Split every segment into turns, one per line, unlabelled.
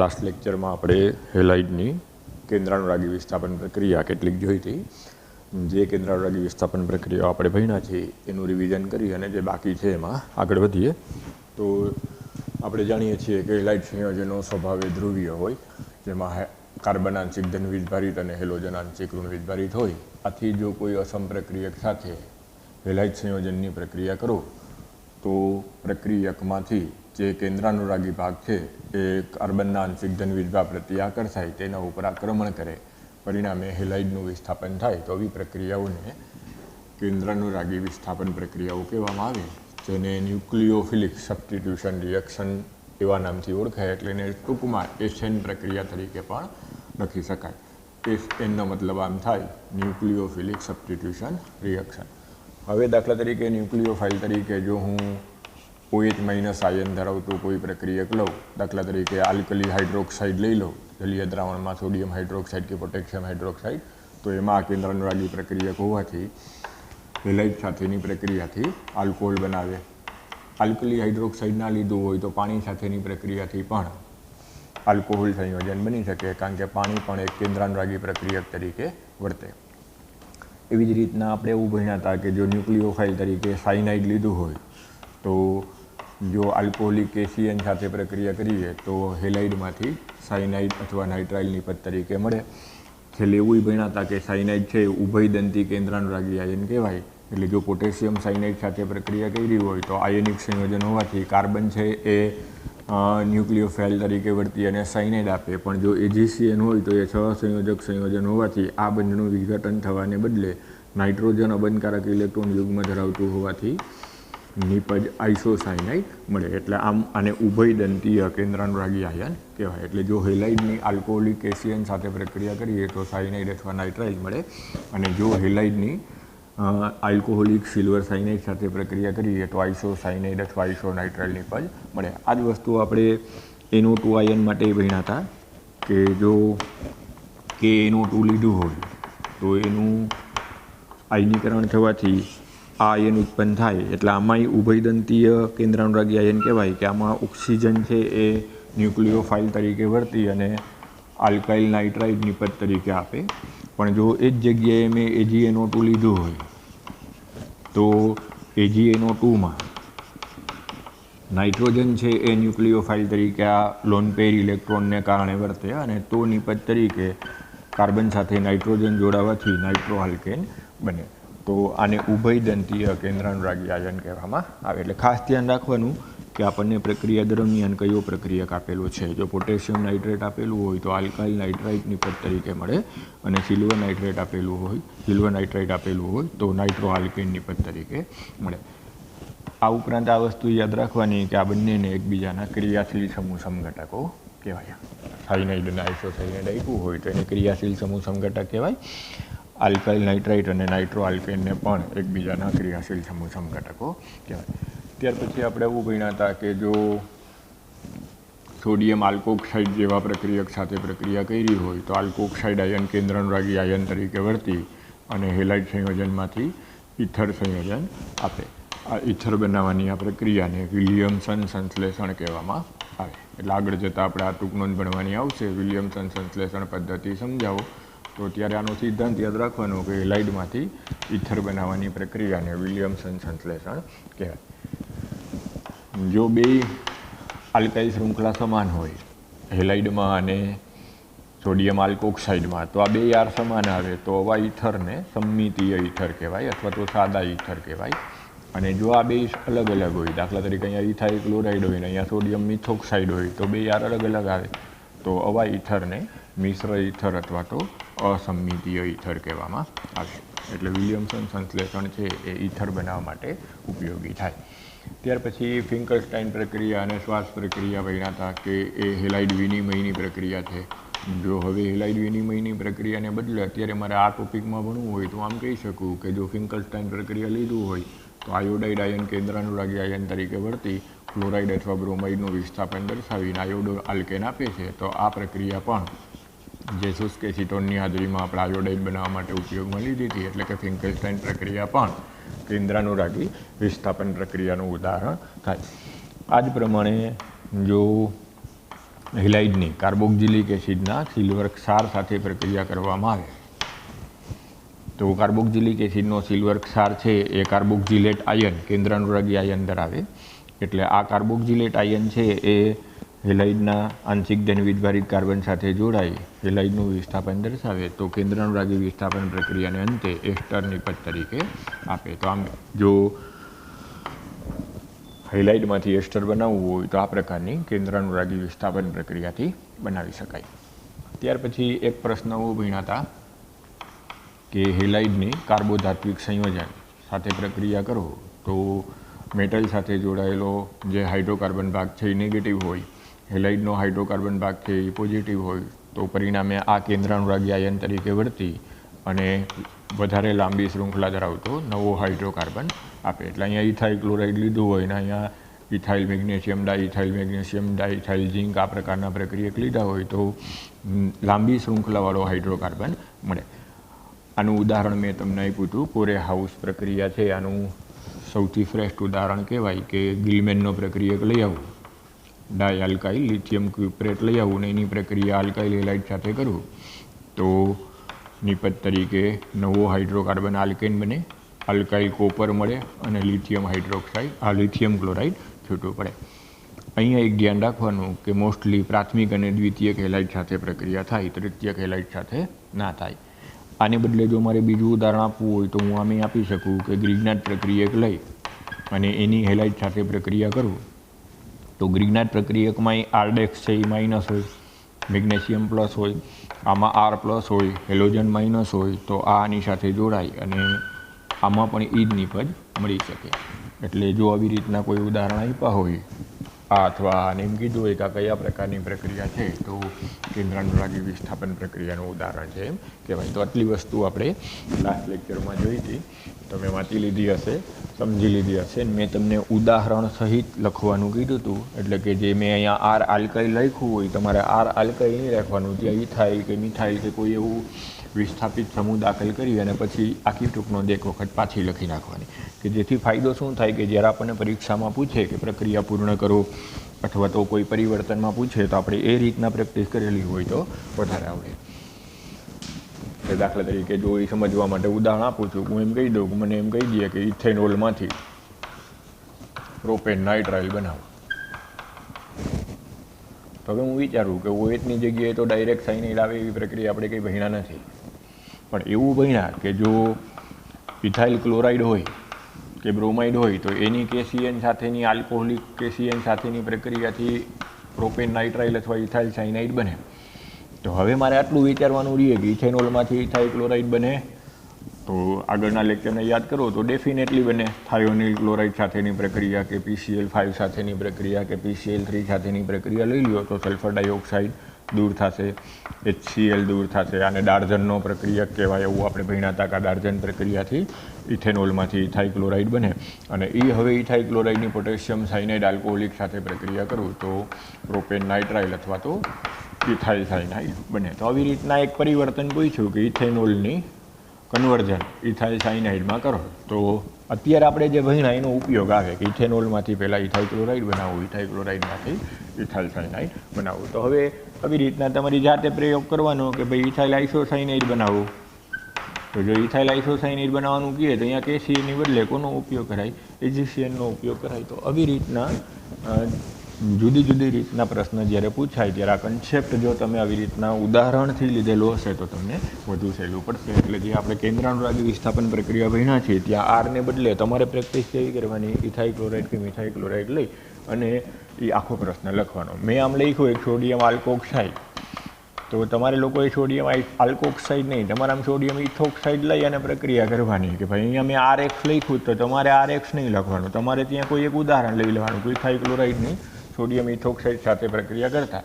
Last લેક્ચરમાં આપણે હેલાઇડની કેન્દ્રાનુરાગી વિસ્થાપન પ્રક્રિયા કેટલીક જોઈ હતી. જે કેન્દ્રાનુરાગી વિસ્થાપન પ્રક્રિયાઓ આપણે ભણ્યા છે એનું રિવિઝન કરી અને જે બાકી છે એમાં આગળ વધીએ. તો આપણે જાણીએ છીએ કે હેલાઇડ સંયોજનો સ્વભાવે ધ્રુવીય હોય, જેમાં કાર્બન આંશિક ધન વીજભારિત અને હેલોજન આંશિક ઋણ વીજભારિત હોય. આથી જો કોઈ અસમપ્રક્રિયક સાથે હેલાઇડ સંયોજનની પ્રક્રિયા કરો તો પ્રક્રિયકમાંથી જે કેન્દ્રાનુરાગી ભાગ છે એ કાર્બનના આંશિક ધન વીજભાર પ્રત્યે આકર્ષાય, તેના ઉપર આક્રમણ કરે, પરિણામે હેલાઇડનું વિસ્થાપન થાય. તો આવી પ્રક્રિયાઓને કેન્દ્રાનુરાગી વિસ્થાપન પ્રક્રિયાઓ કહેવામાં આવે, જેને ન્યુક્લિયોફિલિક સબસ્ટિટ્યુશન રિએક્શન એવા નામથી ઓળખાય. એટલે એને ટૂંકમાં એસએન પ્રક્રિયા તરીકે પણ લખી શકાય. એસએનનો મતલબ આમ થાય ન્યુક્લિયોફિલિક સબસ્ટિટ્યુશન રિએક્શન. હવે દાખલા તરીકે ન્યુક્લિયોફાઇલ તરીકે જો હું OH માઇનસ આયન ધરાવતું કોઈ પ્રક્રિયક લઉં, દાખલા તરીકે આલ્કલી હાઇડ્રોક્સાઇડ લઈ લો જલીય દ્રાવણમાં, સોડિયમ હાઇડ્રોક્સાઇડ કે પોટેશિયમ હાઇડ્રોક્સાઇડ, તો એમાં આ કેન્દ્રાનુરાગી પ્રક્રિયક હોવાથી હેલાઇડ સાથેની પ્રક્રિયાથી આલ્કોહોલ બનાવે. આલ્કલી હાઇડ્રોક્સાઇડ ના લીધું હોય તો પાણી સાથેની પ્રક્રિયાથી પણ આલ્કોહોલ સંયોજન બની શકે, કારણ કે પાણી પણ એક કેન્દ્રાનુરાગી પ્રક્રિયક તરીકે વર્તે. એવી જ રીતના આપણે એવું ભણ્યા હતા કે જો ન્યુક્લિયોફાઇલ તરીકે સાયનાઇડ લીધું હોય તો જો આલ્કોહોલિક એસિયન સાથે પ્રક્રિયા કરીએ તો હેલાઇડમાંથી સાયનાઇડ અથવા નાઇટ્રાઇલની પદ તરીકે મળે. છેલ્લે એવું ભણ્યા હતા કે સાયનાઇડ છે ઉભયદંતી કેન્દ્રાનુરાગી આયન કહેવાય. એટલે જો પોટેશિયમ સાયનાઇડ સાથે પ્રક્રિયા કરી હોય તો આયનિક સંયોજન હોવાથી કાર્બન છે એ ન્યુક્લિયોફાઇલ તરીકે વર્તી અને સાયનાઇડ આપે. પણ જો એજીસીએન હોય તો એ સહસંયોજક સંયોજન હોવાથી આ બંધનું વિઘટન થવાને બદલે નાઇટ્રોજન અબંધકારક ઇલેક્ટ્રોન યુગ્મ ધરાવતું હોવાથી નિપજ આઇસોસાયનાઇડ મળે. એટલે આમ આને ઉભયદંતીય કેન્દ્રાનુરાગી આયન કહેવાય. એટલે જો હેલાઇડની આલ્કોહોલિક એસિયન સાથે પ્રક્રિયા કરીએ તો સાયનાઇડ અથવા નાઇટ્રાઇલ મળે, અને જો હેલાઇડની આલ્કોહોલિક સિલ્વર સાયનાઇડ સાથે પ્રક્રિયા કરીએ તો આઇસોસાયનાઇડ અથવા આઇસોનાઇટ્રાઇલની પદ મળે. આ જ વસ્તુ આપણે NO2 આયન માટે ભણ્યા હતા કે જો KNO2 લીધું હોય તો એનું આયનીકરણ થવાથી આ આયન ઉત્પન્ન થાય. એટલે આમાંય ઉભયદંતીય કેન્દ્રાનુરાગી આયન કહેવાય કે આમાં ઓક્સિજન છે એ ન્યુક્લિયોફાઇલ તરીકે વર્તી અને આલ્કાઇલ નાઇટ્રાઇડ નિપજ તરીકે આપે. પણ જો એ જ જગ્યાએ મેં AgNO2 લીધું હોય તો AgNO2માં નાઇટ્રોજન છે એ ન્યુક્લિયોફાઇલ તરીકે આ લોન પેર ઇલેક્ટ્રોનને કારણે વર્તે, અને તો નિપજ તરીકે કાર્બન સાથે નાઇટ્રોજન જોડાવાથી નાઇટ્રો આલ્કેન બને. તો આને ઉભયદંતીય કેન્દ્રાનુરાગી આયન કહેવામાં આવે. એટલે ખાસ ધ્યાન રાખવાનું કે આપણને પ્રક્રિયા દરમિયાન કયો પ્રક્રિયક આપેલો છે. જો પોટેશિયમ નાઇટ્રેટ આપેલું હોય તો આલ્કાઇલ નાઇટ્રાઇટ નિપજ તરીકે મળે, અને સિલ્વર નાઇટ્રાઇટ આપેલું હોય તો નાઇટ્રો આલ્કેન નિપજ તરીકે મળે. આ ઉપરાંત આ વસ્તુ યાદ રાખવાની કે આ બંનેને એકબીજાના ક્રિયાશીલ સમૂહ સમઘટકો કહેવાય. સાયનાઇડ અને આઇસોસાયનાઇડ આપ્યું હોય તો એને ક્રિયાશીલ સમૂહ સમઘટક કહેવાય. આલ્કાઇલ નાઇટ્રાઇટ અને નાઇટ્રો આલ્કેનને પણ એકબીજાના ક્રિયાશીલ સમૂહ સમઘટકો કહેવાય. ત્યાર પછી આપણે એવું ભણ્યા હતા કે જો સોડિયમ આલ્કોક્સાઇડ જેવા પ્રક્રિયક સાથે પ્રક્રિયા કરી હોય તો આલ્કોક્સાઇડ આયન કેન્દ્રાનુરાગી આયન તરીકે વર્તી અને હેલાઇડ સંયોજનમાંથી ઇથર સંયોજન આપે. આ ઇથર બનાવવાની આ પ્રક્રિયાને વિલિયમસન સંશ્લેષણ કહેવામાં આવે. એટલે આગળ જતાં આપણે આ ટૂંક નોંધ ભણવાની આવશે, વિલિયમસન સંશ્લેષણ પદ્ધતિ સમજાવો. તો ત્યારે આનો સિદ્ધાંત યાદ રાખવાનો કે હેલાઇડમાંથી ઇથર બનાવવાની પ્રક્રિયાને વિલિયમસન સંશ્લેષણ કહેવાય. જો બે આલ્કાઇલ શૃંખલા સમાન હોય હેલાઇડમાં અને સોડિયમ આલ્કોક્સાઇડમાં, તો આ બે યાર સમાન આવે તો આવા ઇથરને સમમિતીય ઇથર કહેવાય અથવા તો સાદા ઇથર કહેવાય. અને જો આ બે અલગ અલગ હોય, દાખલા તરીકે અહીંયા ઇથાઇલ ક્લોરાઇડ હોય ને અહીંયા સોડિયમ મિથોક્સાઇડ હોય, તો બે યાર અલગ અલગ આવે તો આવા ઇથરને મિશ્ર ઇથર અથવા તો અસમમિતીય ઇથર કહેવામાં આવે. એટલે વિલિયમસન સંશ્લેષણ છે એ ઇથર બનાવવા માટે ઉપયોગી થાય. ત્યાર પછી ફિંકલસ્ટાઇન પ્રક્રિયા અને શ્વાસ પ્રક્રિયા ભણ્યા હતા કે એ હેલાઇડ વિનિમયની પ્રક્રિયા છે. જો હવે હેલાઇડ વિનિમયની પ્રક્રિયાને બદલે અત્યારે મારે આ ટોપિકમાં ભણવું હોય તો આમ કહી શકું કે જો ફિંકલસ્ટાઇન પ્રક્રિયા લીધું હોય તો આયોડાઇડ આયન કેન્દ્રાનુરાગી આયન તરીકે વર્તી ક્લોરાઇડ અથવા બ્રોમાઇડનું વિસ્થાપન દર્શાવીને આયોડો આલ્કેન આપે છે. તો આ પ્રક્રિયા પણ જે શુષ્ક એસિટોનની હાજરીમાં આપણે આયોડાઇડ બનાવવા માટે ઉપયોગમાં લીધી હતી. એટલે કે ફિંકલસ્ટાઇન પ્રક્રિયા પણ કેન્દ્રાનુરાગી વિસ્થાપન પ્રક્રિયાનું ઉદાહરણ થાય. આ જ પ્રમાણે જો હેલાઇડની કાર્બોક્સિલિક એસિડના સિલ્વર ક્ષાર સાથે પ્રક્રિયા કરવામાં આવે તો કાર્બોક્સિલિક એસિડનો સિલ્વર ક્ષાર છે એ કાર્બોક્સિલેટ આયન કેન્દ્રાનુરાગી આયન ધરાવે. એટલે આ કાર્બોક્સિલેટ આયન છે એ હેલાઇડના આંશિક ધન વીજભારિત કાર્બન સાથે જોડાઈ હેલાઇડનું વિસ્થાપન દર્શાવે તો કેન્દ્રાનુરાગી વિસ્થાપન પ્રક્રિયાને અંતે એસ્ટર નિપજ તરીકે આપે. તો આમ જો હેલાઇડમાંથી એસ્ટર બનાવવું હોય તો આ પ્રકારની કેન્દ્રાનુરાગી વિસ્થાપન પ્રક્રિયાથી બનાવી શકાય. ત્યાર પછી એક પ્રશ્ન એવો ભણ્યા હતા કે હેલાઇડની કાર્બોધાત્વિક સંયોજન સાથે પ્રક્રિયા કરો તો મેટલ સાથે જોડાયેલો જે હાઇડ્રોકાર્બન ભાગ છે એ નેગેટિવ હોય, હેલાઇડનો હાઇડ્રોકાર્બન ભાગ છે એ પોઝિટિવ હોય તો પરિણામે આ કેન્દ્રાનુરાગી આયન તરીકે વર્તી અને વધારે લાંબી શૃંખલા ધરાવતો નવો હાઇડ્રોકાર્બન આપે. એટલે અહીંયા ઇથાઇલ ક્લોરાઇડ લીધું હોય ને અહીંયા ઇથાઇલ મેગ્નેશિયમ ડાઇથાઇલ ઝિંક આ પ્રકારના પ્રક્રિયક લીધા હોય તો લાંબી શૃંખલાવાળો હાઇડ્રોકાર્બન મળે. આનું ઉદાહરણ મેં તમને આપ્યું હતું, કોરે હાઉસ પ્રક્રિયા છે આનું સૌથી શ્રેષ્ઠ ઉદાહરણ કહેવાય કે ગિલમેનનો પ્રક્રિયક લઈ આવું, ડાય આલ્કાઇલ લિથિયમ ક્યુપ્રેટ લઈ આવું ને એની પ્રક્રિયા આલ્કાઇલ હેલાઇડ સાથે કરવું તો નિપજ તરીકે નવો હાઇડ્રોકાર્બન આલ્કેન બને, આલ્કાઇલ કોપર મળે અને લિથિયમ ક્લોરાઇડ છૂટું પડે. અહીંયા એક ધ્યાન રાખવાનું કે મોસ્ટલી પ્રાથમિક અને દ્વિતીયક હેલાઇડ સાથે પ્રક્રિયા થાય, તૃતીયક હેલાઇડ સાથે ના થાય. આને બદલે જો મારે બીજું ઉદાહરણ આપવું હોય તો હું આમે આપી શકું કે ગ્રિગ્નાટ પ્રક્રિયક લઈ અને એની હેલાઇડ સાથે પ્રક્રિયા કરું તો ગ્રિગ્નાટ પ્રક્રિયકમાં આરડેક્સ છે એ માઇનસ હોય, મેગ્નેશિયમ પ્લસ હોય, આમાં આર પ્લસ હોય, હેલોજન માઇનસ હોય તો આ આની સાથે જોડાય અને આમાં પણ એ જ નિપજ મળી શકે. એટલે જો આવી રીતના કોઈ ઉદાહરણ આપ્યા હોય આ અથવા આને એમ કીધું હોય કે આ કયા પ્રકારની પ્રક્રિયા છે તો કેન્દ્રાનુરાગી વિસ્થાપન પ્રક્રિયાનું ઉદાહરણ છે એમ કહેવાય. તો આટલી વસ્તુ આપણે લાસ્ટ લેક્ચરમાં જોઈ હતી, તમે વાંચી લીધી હશે, સમજી લીધી હશે. મેં તમને ઉદાહરણ સહિત લખવાનું કીધું હતું એટલે કે જે મેં અહીંયા આર આલ્કાઇલ લખ્યું હોય તમારે આર આલ્કાઇલ નહીં રાખવાનું, ત્યાં ઇથાઇલ કે મિથાઇલ કે કોઈ એવું વિસ્થાપિત સમૂહ દાખલ કરી અને પછી આખી ટૂંકનોંધ એક વખત પાછી લખી નાખવાની કે જેથી ફાયદો શું થાય કે જ્યારે આપણને પરીક્ષામાં પૂછે કે પ્રક્રિયા પૂર્ણ કરો અથવા તો કોઈ પરિવર્તનમાં પૂછે તો આપણે એ રીતના પ્રેક્ટિસ કરેલી હોય તો વધારે આવડે. દાખલા તરીકે જો એ સમજવા માટે ઉદાહરણ આપું છું, હું એમ કહી દઉં કે મને એમ કહી દઈએ કે ઇથેનોલમાંથી પ્રોપેન નાઇટ્રાઇલ બનાવો તો હવે હું વિચારું કે OHની જગ્યાએ તો ડાયરેક્ટ સાઇનાઇડ આવે એવી પ્રક્રિયા આપણે કંઈ ભણ્યા નથી, પણ એવું ભણ્યા કે જો ઇથાઇલ ક્લોરાઇડ હોય કે બ્રોમાઇડ હોય તો એની કેસીએન સાથેની આલ્કોહોલિક કેસીએન સાથેની પ્રક્રિયાથી પ્રોપેન નાઇટ્રાઇલ અથવા ઇથાઇલ સાઇનાઇડ બને. તો હવે મારે આટલું વિચારવાનું રહીએ કે ઇથેનોલમાંથી ઇથાઇલ ક્લોરાઇડ બને તો આગળના લેક્ચરને યાદ કરો તો ડેફિનેટલી બને. થાયોનિલ ક્લોરાઇડ સાથેની પ્રક્રિયા કે PCl5 સાથેની પ્રક્રિયા કે PCl3 સાથેની પ્રક્રિયા લઈ લ્યો તો સલ્ફર ડાયોક્સાઇડ દૂર થશે, HCl દૂર થશે. આને ડાર્ઝનનો પ્રક્રિયક કહેવાય એવું આપણે ભણ્યા હતા કે ડાર્ઝન પ્રક્રિયાથી ઇથેનોલમાંથી ઇથાઇલ ક્લોરાઇડ બને અને એ હવે ઇથાઇલ ક્લોરાઇડની પોટેશિયમ સાઇનાઇડ આલ્કોહોલિક સાથે પ્રક્રિયા કરું તો પ્રોપેન નાઇટ્રાઇલ અથવા તો ઇથાઇલ સાઇનાઇડ બને. તો આવી રીતના એક પરિવર્તન પૂછ્યું કે ઇથેનોલની કન્વર્ઝન ઇથાઇલ સાઇનાઇડમાં કરો તો અત્યારે આપણે જે ભણ્યા એનો ઉપયોગ આવે કે ઇથેનોલમાંથી પહેલાં ઇથાઇલ ક્લોરાઇડ બનાવવું, ઇથાઇલ ક્લોરાઇડમાંથી ઇથાઇલ સાઇનાઇડ બનાવવું. તો હવે આવી રીતના તમારી જાતે પ્રયોગ કરવાનો કે ભાઈ ઇથાઇલ આઇસોસાઇનાઇડ બનાવવું તો જો ઇથાઇલ આઇસોસાઇનાઇડ બનાવવાનું કહે તો અહીંયા કેસીએનની બદલે કોનો ઉપયોગ કરાય, એજીસીએનનો ઉપયોગ કરાય. તો આવી રીતના જુદી જુદી રીતના પ્રશ્ન જ્યારે પૂછાય ત્યારે આ કન્સેપ્ટ જો તમે આવી રીતના ઉદાહરણથી લીધેલો હશે તો તમને વધુ સહેલું પડશે. એટલે જે આપણે કેન્દ્રાનુરાગી વિસ્થાપન પ્રક્રિયા ભણ્યા છે ત્યાં આરને બદલે તમારે પ્રેક્ટિસ કેવી કરવાની, ઇથાઇલ ક્લોરાઇડ કે મિથાઇલ ક્લોરાઇડ લઈ અને એ આખો પ્રશ્ન લખવાનો. મેં આમ લખ્યું એક સોડિયમ આલ્કોક્સાઇડ તો તમારે લોકોએ સોડિયમ આલ્કોક્સાઇડ નહીં, તમારે આમ સોડિયમ ઇથોક્સાઇડ લઈ અને પ્રક્રિયા કરવાની કે ભાઈ અહીંયા મેં RX લખ્યું તો તમારે RX નહીં લખવાનું, તમારે ત્યાં કોઈ એક ઉદાહરણ લઈ લેવાનું કે ઇથાઇલ ક્લોરાઇડની સોડિયમ ઇથોક્સાઇડ સાથે પ્રક્રિયા કરતા.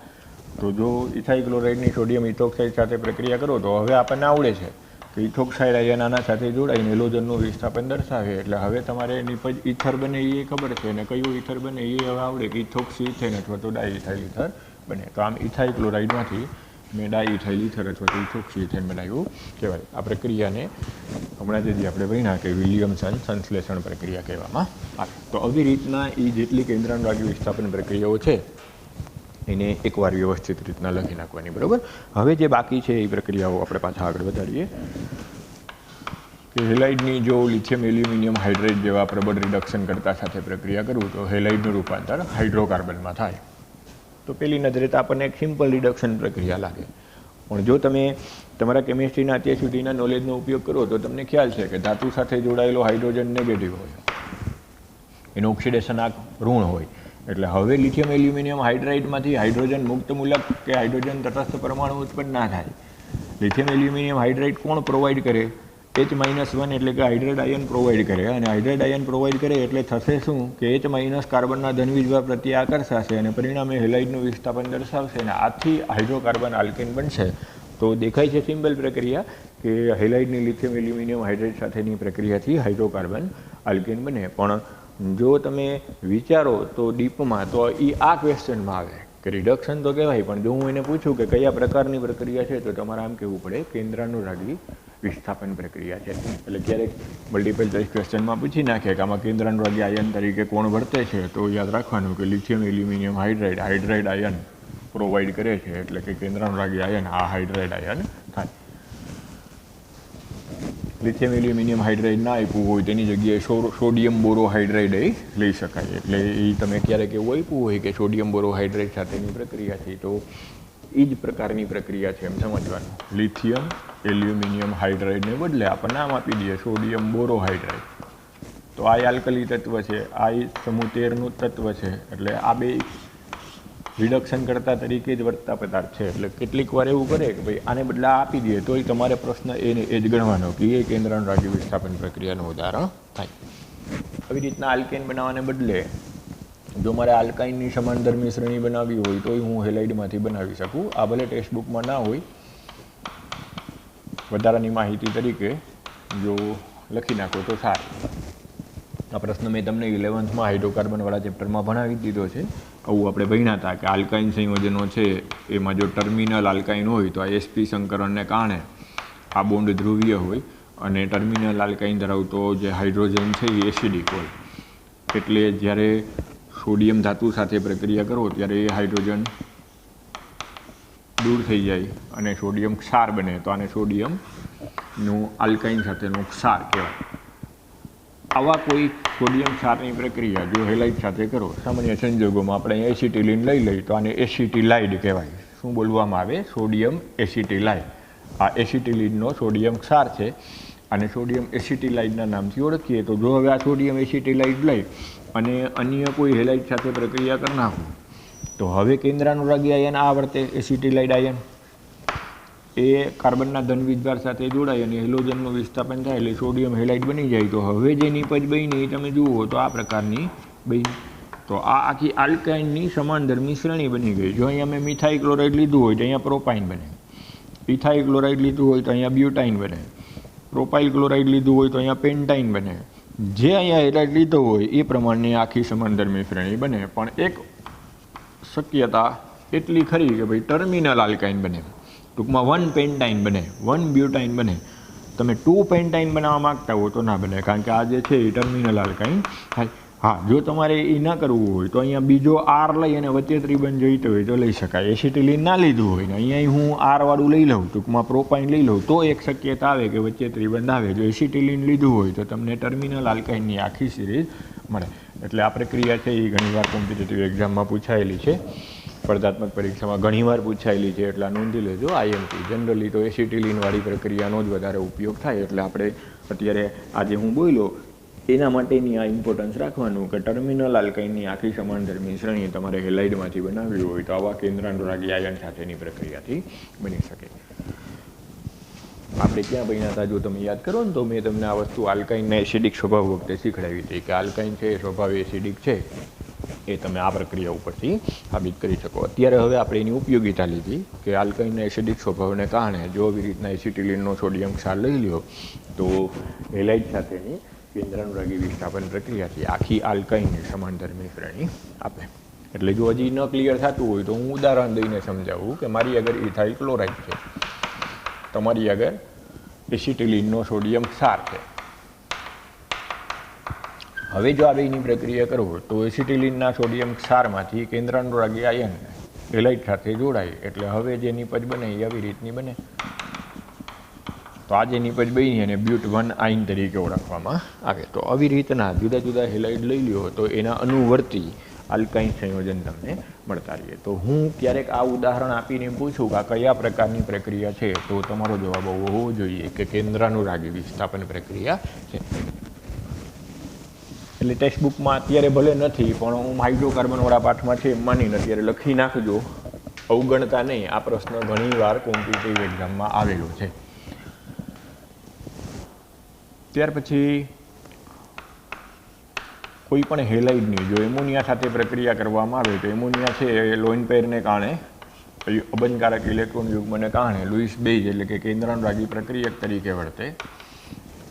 તો જો ઇથાઇલ ક્લોરાઇડની સોડિયમ ઇથોક્સાઇડ સાથે પ્રક્રિયા કરો તો હવે આપણને આવડે છે કે ઇથોક્સાઇડ આયન આના સાથે જોડાઈને હેલોજનનું વિસ્થાપન દર્શાવે. એટલે હવે તમારે નિપજ ઇથર બને એ ખબર છે અને કયું ઇથર બને એ હવે આવડે કે ઇથોક્સી ઇથેન અથવા તો ડાયઇથાઇલ ઇથર બને. તો આમ ઇથાઇલ ક્લોરાઇડમાંથી મેં ડાયઇથાઇલ ઇથર અથવા તો ઇથોક્સી ઇથેન બનાવ્યું કહેવાય. આ પ્રક્રિયાને હમણાં જે આપણે ભણ્યા કે વિલિયમસન સંશ્લેષણ પ્રક્રિયા કહેવામાં આવે. તો આવી રીતના એ જેટલી કેન્દ્રાનુરાગી વિસ્થાપન પ્રક્રિયાઓ છે એને એકવાર વ્યવસ્થિત રીતના લખી નાખવાની, બરાબર. હવે જે બાકી છે એ પ્રક્રિયાઓ આપણે પાછા આગળ વધારીએ કે હેલાઇડની જો લિથિયમ એલ્યુમિનિયમ હાઇડ્રેટ જેવા પ્રબળ રિડક્શન કરતા સાથે પ્રક્રિયા કરું તો હેલાઇડનું રૂપાંતર હાઇડ્રોકાર્બનમાં થાય. તો પહેલી નજરે તો આપણને એક સિમ્પલ રિડક્શન પ્રક્રિયા લાગે, પણ જો તમે તમારા કેમિસ્ટ્રીના અત્યાર સુધીના નોલેજનો ઉપયોગ કરો તો તમને ખ્યાલ છે કે ધાતુ સાથે જોડાયેલો હાઇડ્રોજન નેગેટિવ હોય, એનું ઓક્સિડેશન આંક ઋણ હોય. એટલે હવે લિથિયમ એલ્યુમિનિયમ હાઇડ્રાઇડમાંથી હાઇડ્રોજન મુક્ત મૂલક કે હાઇડ્રોજન તટસ્થ પરમાણુ ઉત્પન્ન ના થાય. લિથિયમ એલ્યુમિનિયમ હાઇડ્રાઇડ કોણ પ્રોવાઈડ કરે? H-1 એટલે કે હાઇડ્રેટ આયન પ્રોવાઈડ કરે, અને હાઇડ્રેટ આયન પ્રોવાઈડ કરે એટલે થશે શું કે H- કાર્બનના ધન વીજભાર પ્રત્યે આકર્ષાશે અને પરિણામે હેલાઇડનું વિસ્થાપન દર્શાવશે અને આથી હાઇડ્રોકાર્બન આલ્કેન બનશે. તો દેખાય છે સિમ્પલ પ્રક્રિયા કે હેલાઇડની લિથિયમ એલ્યુમિનિયમ હાઇડ્રેટ સાથેની પ્રક્રિયાથી હાઇડ્રોકાર્બન આલ્કેન બને. પણ જો તમે વિચારો તો ડીપમાં તો એ આ ક્વેશ્ચનમાં આવે કે રિડક્શન તો કહેવાય, પણ જો હું એને પૂછું કે કયા પ્રકારની પ્રક્રિયા છે તો તમારે આમ કહેવું પડે કેન્દ્રાનુરાગી વિસ્થાપન પ્રક્રિયા છે. એટલે ક્યારેક મલ્ટિપલ ચોઇસ ક્વેશ્ચનમાં પૂછી નાખે કે આમાં કેન્દ્રાનુરાગી આયન તરીકે કોણ વર્તે છે, તો યાદ રાખવાનું કે lithium aluminium hydride ion provide કરે છે, એટલે કે કેન્દ્રાનુરાગી આયન આ હાઇડ્રાઇડ આયન થાય. લિથિયમ એલ્યુમિનિયમ હાઇડ્રાઇડ ના આપ્યું હોય તેની જગ્યાએ સોડિયમ બોરોહાઇડ્રાઇડ લઈ શકાય. એટલે એ તમે ક્યારેક એવું આપ્યું હોય કે સોડિયમ બોરોહાઇડ્રાઇડ સાથેની પ્રક્રિયા છે તો એ જ પ્રકારની પ્રક્રિયા છે એમ સમજવાનું. લિથિયમ એલ્યુમિનિયમ હાઇડ્રાઇડને બદલે આપણે નામ આપી દઈએ સોડિયમ બોરોહાઇડ્રાઇડ. તો આ આલ્કલી તત્વ છે, આ સમૂહ 13નું તત્વ છે, એટલે આ બે રિડક્શન કરતા તરીકે જ વર્તતા પદાર્થ છે. એટલે કેટલીક વાર એવું કરે કે ભાઈ આને બદલે આપી દઈએ તોય તમારે પ્રશ્ન એને એ જ ગણવાનો કે એ કેન્દ્રાનુરાગી વિસ્થાપન પ્રક્રિયાનું ઉદાહરણ થાય. આવી રીતના આલ્કેન બનાવવાને બદલે જો મારે આલ્કાઇનની સમાનધર્મી શ્રેણી બનાવવી હોય તો હું હેલાઇડમાંથી બનાવી શકું. આ ભલે ટેક્સ્ટ બુકમાં ના હોય, વધારાની માહિતી તરીકે જો લખી નાખો તો સારું. આ પ્રશ્ન મેં તમને 11થમાં હાઇડ્રોકાર્બનવાળા ચેપ્ટરમાં ભણાવી દીધો છે. આવું આપણે ભણ્યા હતા કે આલ્કાઇન સંયોજનો છે એમાં જો ટર્મિનલ આલ્કાઇન હોય તો આ sp સંકરણને કારણે આ બોન્ડ ધ્રુવીય હોય અને ટર્મિનલ આલ્કાઇન ધરાવતો જે હાઇડ્રોજન છે એ એસિડિક હોય. એટલે જ્યારે સોડિયમ ધાતુ સાથે પ્રક્રિયા કરો ત્યારે એ હાઇડ્રોજન દૂર થઈ જાય અને સોડિયમ ક્ષાર બને, તો આને સોડિયમનું આલ્કાઇન સાથેનું ક્ષાર કહેવાય. આવા કોઈ સોડિયમ ક્ષારની પ્રક્રિયા જો હેલાઇડ સાથે કરો, સામાન્ય સંજોગોમાં આપણે એસિટિલિન લઈ લઈએ તો આને એસિટિલાઇડ કહેવાય. શું બોલવામાં આવે? સોડિયમ એસિટિલાઇડ. આ એસિટિલિનનો સોડિયમ ક્ષાર છે અને સોડિયમ એસિટિલાઇડના નામથી ઓળખીએ. તો જો હવે આ સોડિયમ એસિટિલાઇડ લઈ અને અન્ય કોઈ હેલાઇડ સાથે પ્રક્રિયા કરી નાખું તો હવે કેન્દ્રાનુરાગી આયન આ વર્તે એસિટિલાઇડ આયન એ કાર્બનના ધન વીજભાર સાથે જોડાય અને હેલોજનનું વિસ્થાપન થાય એટલે સોડિયમ હેલાઇડ બની જાય. તો હવે જે નિપજ બની તમે જુઓ તો આ પ્રકારની બની. તો આ આખી આલ્કાઇનની સમાનધર્મી શ્રેણી બની ગઈ. જો અહીંયા મેં મિથાઇલ ક્લોરાઇડ લીધું હોય તો અહીંયા પ્રોપાઇન બને, ઇથાઇલ ક્લોરાઇડ લીધું હોય તો અહીંયા બ્યુટાઇન બને, પ્રોપાઇલ ક્લોરાઇડ લીધું હોય તો અહીંયા પેન્ટાઇન બને. જે અહીંયા હેલાઇડ લીધો હોય એ પ્રમાણની આખી સમાનધર્મી શ્રેણી બને. પણ એક શક્યતા એટલી ખરી કે ભાઈ ટર્મિનલ આલ્કાઇન બને, ટૂંકમાં 1 પેન્ટાઇન બને, 1 બ્યુટાઇન બને. તમે 2 પેન્ટાઇન બનાવવા માગતા હો તો ના બને, કારણ કે આ જે છે એ ટર્મિનલ આલ્કાઇન થાય. હા, જો તમારે એ ન કરવું હોય તો અહીંયા બીજો R લઈ અને વચ્ચે ત્રિબંધ જોઈતો હોય તો લઈ શકાય. એસિટિલિન ના લીધું હોય ને અહીંયા હું R વાળું લઈ લઉં, ટૂંકમાં પ્રોપાઇન લઈ લઉં, તો એક શક્યતા આવે કે વચ્ચે ત્રિબંધ આવે. જો એસિટિલિન લીધું હોય તો તમને ટર્મિનલ આલ્કાઇનની આખી સિરીઝ મળે. એટલે આ પ્રક્રિયા છે એ ઘણીવાર કોમ્પિટિટિવ એક્ઝામમાં પૂછાયેલી છે, સ્પર્ધાત્મક પરીક્ષામાં ઘણીવાર પૂછાયેલી છે, એટલે નોંધી લેજો. IMP જનરલી તો એસિટિલિનવાળી પ્રક્રિયાનો જ વધારે ઉપયોગ થાય. એટલે આપણે અત્યારે આજે હું બોલ્યો એના માટેની આ ઇમ્પોર્ટન્સ રાખવાનું કે ટર્મિનલ આલ્કાઇનની આખી સમાનધર્મી શ્રેણી તમારે હેલાઇડમાંથી બનાવવી હોય તો આવા કેન્દ્રાનુરાગી આયન સાથેની પ્રક્રિયાથી બની શકે. આપણે ક્યાં ભણ્યા હતા જો તમે યાદ કરો ને તો મેં તમને આ વસ્તુ આલ્કાઇનના એસિડિક સ્વભાવ વખતે શીખડાવી હતી કે આલ્કાઇન છે એ સ્વભાવ એસિડિક છે એ તમે આ પ્રક્રિયા ઉપરથી સાબિત કરી શકો. અત્યારે હવે આપણે એની ઉપયોગિતા લીધી કે આલ્કાઇનના એસિડિક સ્વભાવને કારણે જો આવી રીતના એસિટિલિનનો સોડિયમ ક્ષાર લઈ લ્યો તો હેલાઇડ સાથેની કેન્દ્રાનુરાગી વિસ્થાપન પ્રક્રિયાથી આખી આલ્કાઇનની સમાનધર્મી શ્રેણી આપે. એટલે જો હજી ન ક્લિયર થતું હોય તો હું ઉદાહરણ દઈને સમજાવું કે મારી આગળ ઇથાઇલ ક્લોરાઇડ છે, તમારી આગળ એસિટિલિનનો સોડિયમ ક્ષાર છે. હવે જો આ બેની પ્રક્રિયા કરો તો એસિટિલિનના સોડિયમ ક્ષારમાંથી કેન્દ્રાનુરાગી આયન હેલાઇડ સાથે જોડાય એટલે હવે જે નિપજ બને એ આવી રીતની બને. તો આ જે નિપજ બની એને બ્યુટ 1 આયન તરીકે ઓળખવામાં આવે. તો આવી રીતના જુદા જુદા હેલાઇડ લઈ લ્યો તો એના અનુવર્તી આલ્કાઇન સંયોજન તમને મળતા રહીએ. તો હું ક્યારેક આ ઉદાહરણ આપીને પૂછું કે આ કયા પ્રકારની પ્રક્રિયા છે, તો તમારો જવાબ હોવો જોઈએ કે કેન્દ્રાનુરાગી વિસ્થાપન પ્રક્રિયા છે. એટલે ટેક્સ્ટબુકમાં અત્યારે ભલે નથી, પણ હું હાઇડ્રોકાર્બનવાળા પાઠમાં છે એમ માનીને અત્યારે લખી નાખજો, અવગણતા નહીં. આ પ્રશ્ન ઘણીવાર કોમ્પિટિટિવ એક્ઝામમાં આવેલો છે. ત્યાર પછી કોઈ પણ હેલાઇડની જો એમોનિયા સાથે પ્રક્રિયા કરવામાં આવે તો એમોનિયા છે એ લોન પેરને કારણે અબંધકારક ઇલેક્ટ્રોન યુગ્મને કારણે લુઈસ બેઝ એટલે કે કેન્દ્રાનુરાગી પ્રક્રિયક તરીકે વર્તે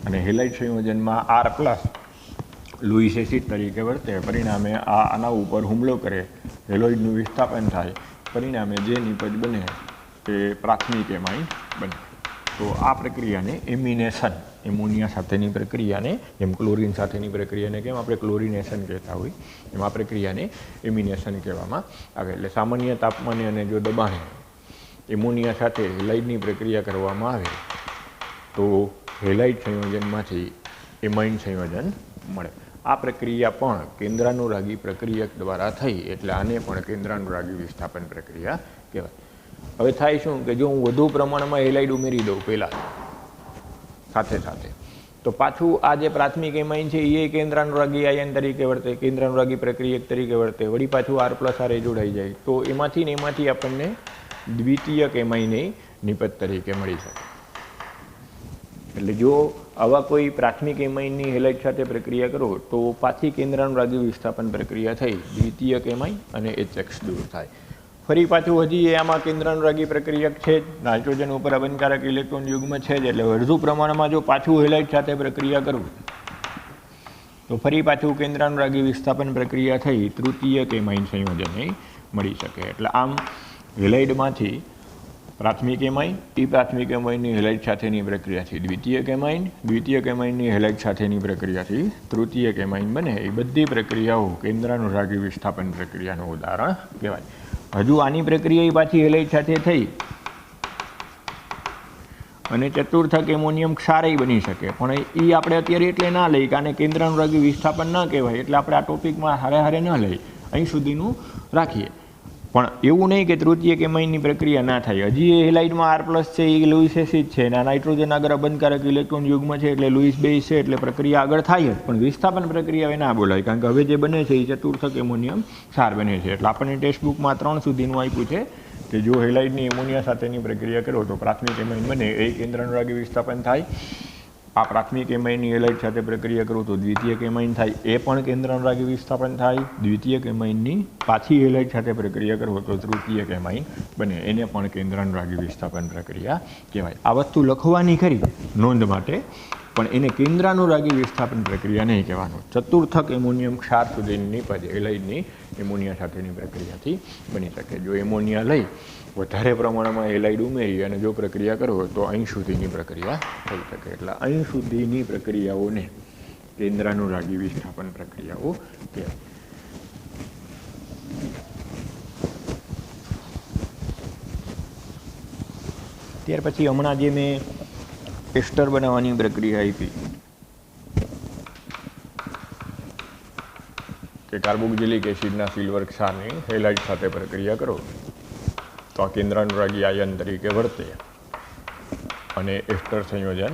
અને હેલાઇડ સંયોજનમાં R+ લુઈસ એસિડ તરીકે વર્તે. પરિણામે આના ઉપર હુમલો કરે, હેલોઇડનું વિસ્થાપન થાય, પરિણામે જે નિપજ બને તે પ્રાથમિક એમાઇન બને. તો આ પ્રક્રિયાને એમિનેશન, એમોનિયા સાથેની પ્રક્રિયાને, જેમ ક્લોરિન સાથેની પ્રક્રિયાને કેમ આપણે ક્લોરિનેશન કહેતા હોય એમ આ પ્રક્રિયાને એમિનેશન કહેવામાં આવે. એટલે સામાન્ય તાપમાને અને જો દબાણે એમોનિયા સાથે હેલાઇડની પ્રક્રિયા કરવામાં આવે તો હેલાઇડ સંયોજનમાંથી એમાઇન સંયોજન મળે. આ પ્રક્રિયા પણ કેન્દ્રાનુરાગી પ્રક્રિયક દ્વારા થઈ એટલે આને પણ કેન્દ્રાનુરાગી વિસ્થાપન પ્રક્રિયા કહેવાય. હવે થાય શું કે જો હું વધુ પ્રમાણમાં હેલાઇડ ઉમેરી દઉં પહેલાં સાથે સાથે, તો પાછું આ જે પ્રાથમિક એમાઇન છે એ કેન્દ્રાનુરાગી આયન તરીકે વર્તે, કેન્દ્રાનુરાગી પ્રક્રિયક તરીકે વર્તે, વળી પાછું R+ હારે જોડાઈ જાય તો એમાંથી ને એમાંથી આપણને દ્વિતીયક એમાઇન નિપજ તરીકે મળી શકે. એટલે જો આવા કોઈ પ્રાથમિક એમાઇનની હેલાઇડ સાથે પ્રક્રિયા કરો તો પાછી કેન્દ્રાનુરાગી વિસ્થાપન પ્રક્રિયા થઈ, દ્વિતીયક એમાઇન અને HX દૂર થાય. ફરી પાછું હજી આમાં કેન્દ્રાનુરાગી પ્રક્રિયક છે જ, નાઇટ્રોજન ઉપર અબંધકારક ઇલેક્ટ્રોન યુગ્મ છે જ, એટલે વધુ પ્રમાણમાં જો પાછું હેલાઇડ સાથે પ્રક્રિયા કરું તો ફરી પાછું કેન્દ્રાનુરાગી વિસ્થાપન પ્રક્રિયા થઈ તૃતીયક એમાઇન સંયોજન મળી શકે. એટલે આમ હેલાઇડમાંથી પ્રાથમિક એમાઇન, પ્રાથમિક એમાઇનની હેલાઇડ સાથેની પ્રક્રિયાથી દ્વિતીયક એમાઇન, દ્વિતીયક એમાઇનની હેલાઇડ સાથેની પ્રક્રિયાથી તૃતીયક એમાઇન બને. એ બધી પ્રક્રિયાઓ કેન્દ્રાનુરાગી વિસ્થાપન પ્રક્રિયાનું ઉદાહરણ કહેવાય. હજુ આની પ્રક્રિયા પાછી હેલાઇડ સાથે થઈ અને ચતુર્થક એમોનિયમ ક્ષારય બની શકે, પણ એ આપણે અત્યારે એટલે ના લઈ કે આને કેન્દ્રાનુરાગી વિસ્થાપન ન કહેવાય એટલે આપણે આ ટોપિકમાં હારે ન લઈ, અહીં સુધીનું રાખીએ. પણ એવું નહીં કે તૃતીયક એમાઇનની પ્રક્રિયા ના થાય. હજી એ હેલાઇડમાં R+ છે એ લુઈસ એસિડ છે અને આ નાઇટ્રોજન આગળ અબંધકારક ઇલેક્ટ્રોન યુગ્મ છે એટલે લુઈસ બેઝ છે એટલે પ્રક્રિયા આગળ થાય જ, પણ વિસ્થાપન પ્રક્રિયા ના બોલાય કારણ કે હવે જે બને છે એ ચતુર્થક એમોનિયમ ક્ષાર બને છે. એટલે આપણને ટેક્સ્ટબુકમાં 3 સુધીનું આપ્યું છે કે જો હેલાઇડની એમોનિયા સાથેની પ્રક્રિયા કરો તો પ્રાથમિક એમાઇન બને, એ કેન્દ્રાનુરાગી વિસ્થાપન થાય. આ પ્રાથમિક એમાઇનની હેલાઇડ સાથે પ્રક્રિયા કરો તો દ્વિતીયક એમાઇન થાય, એ પણ કેન્દ્રાનુરાગી વિસ્થાપન થાય. દ્વિતીયક એમાઇનની પાછી હેલાઇડ સાથે પ્રક્રિયા કરો તો તૃતીયક એમાઇન બને, એને પણ કેન્દ્રાનુરાગી વિસ્થાપન પ્રક્રિયા કહેવાય. આ વસ્તુ લખવાની ખરી નોંધ માટે, પણ એને કેન્દ્રાનુરાગી વિસ્થાપન પ્રક્રિયા નહીં કહેવાનું. ચતુર્થક એમોનિયમ ક્ષાર સુધીની નિપજ હેલાઇડની એમોનિયા સાથેની પ્રક્રિયાથી બની શકે. જો એમોનિયા લઈ વધારે પ્રમાણમાં હેલાઇડ ઉમેરી અને જો પ્રક્રિયા કરો તો અહીં સુધીની પ્રક્રિયા થઈ શકે. એટલે અહીં સુધીની પ્રક્રિયાઓને કેન્દ્રાનુરાગી વિસ્થાપન પ્રક્રિયાઓ કહેવાય. ત્યાર પછી હમણાં જે મેં એસ્ટર બનાવવાની પ્રક્રિયા આપી કે કાર્બોક્સિલિક એસિડના સિલ્વર ક્ષારની હેલાઇડ સાથે પ્રક્રિયા કરો તો આ કેન્દ્રાનુરાગી આયન તરીકે વર્તે અને એસ્ટર સંયોજન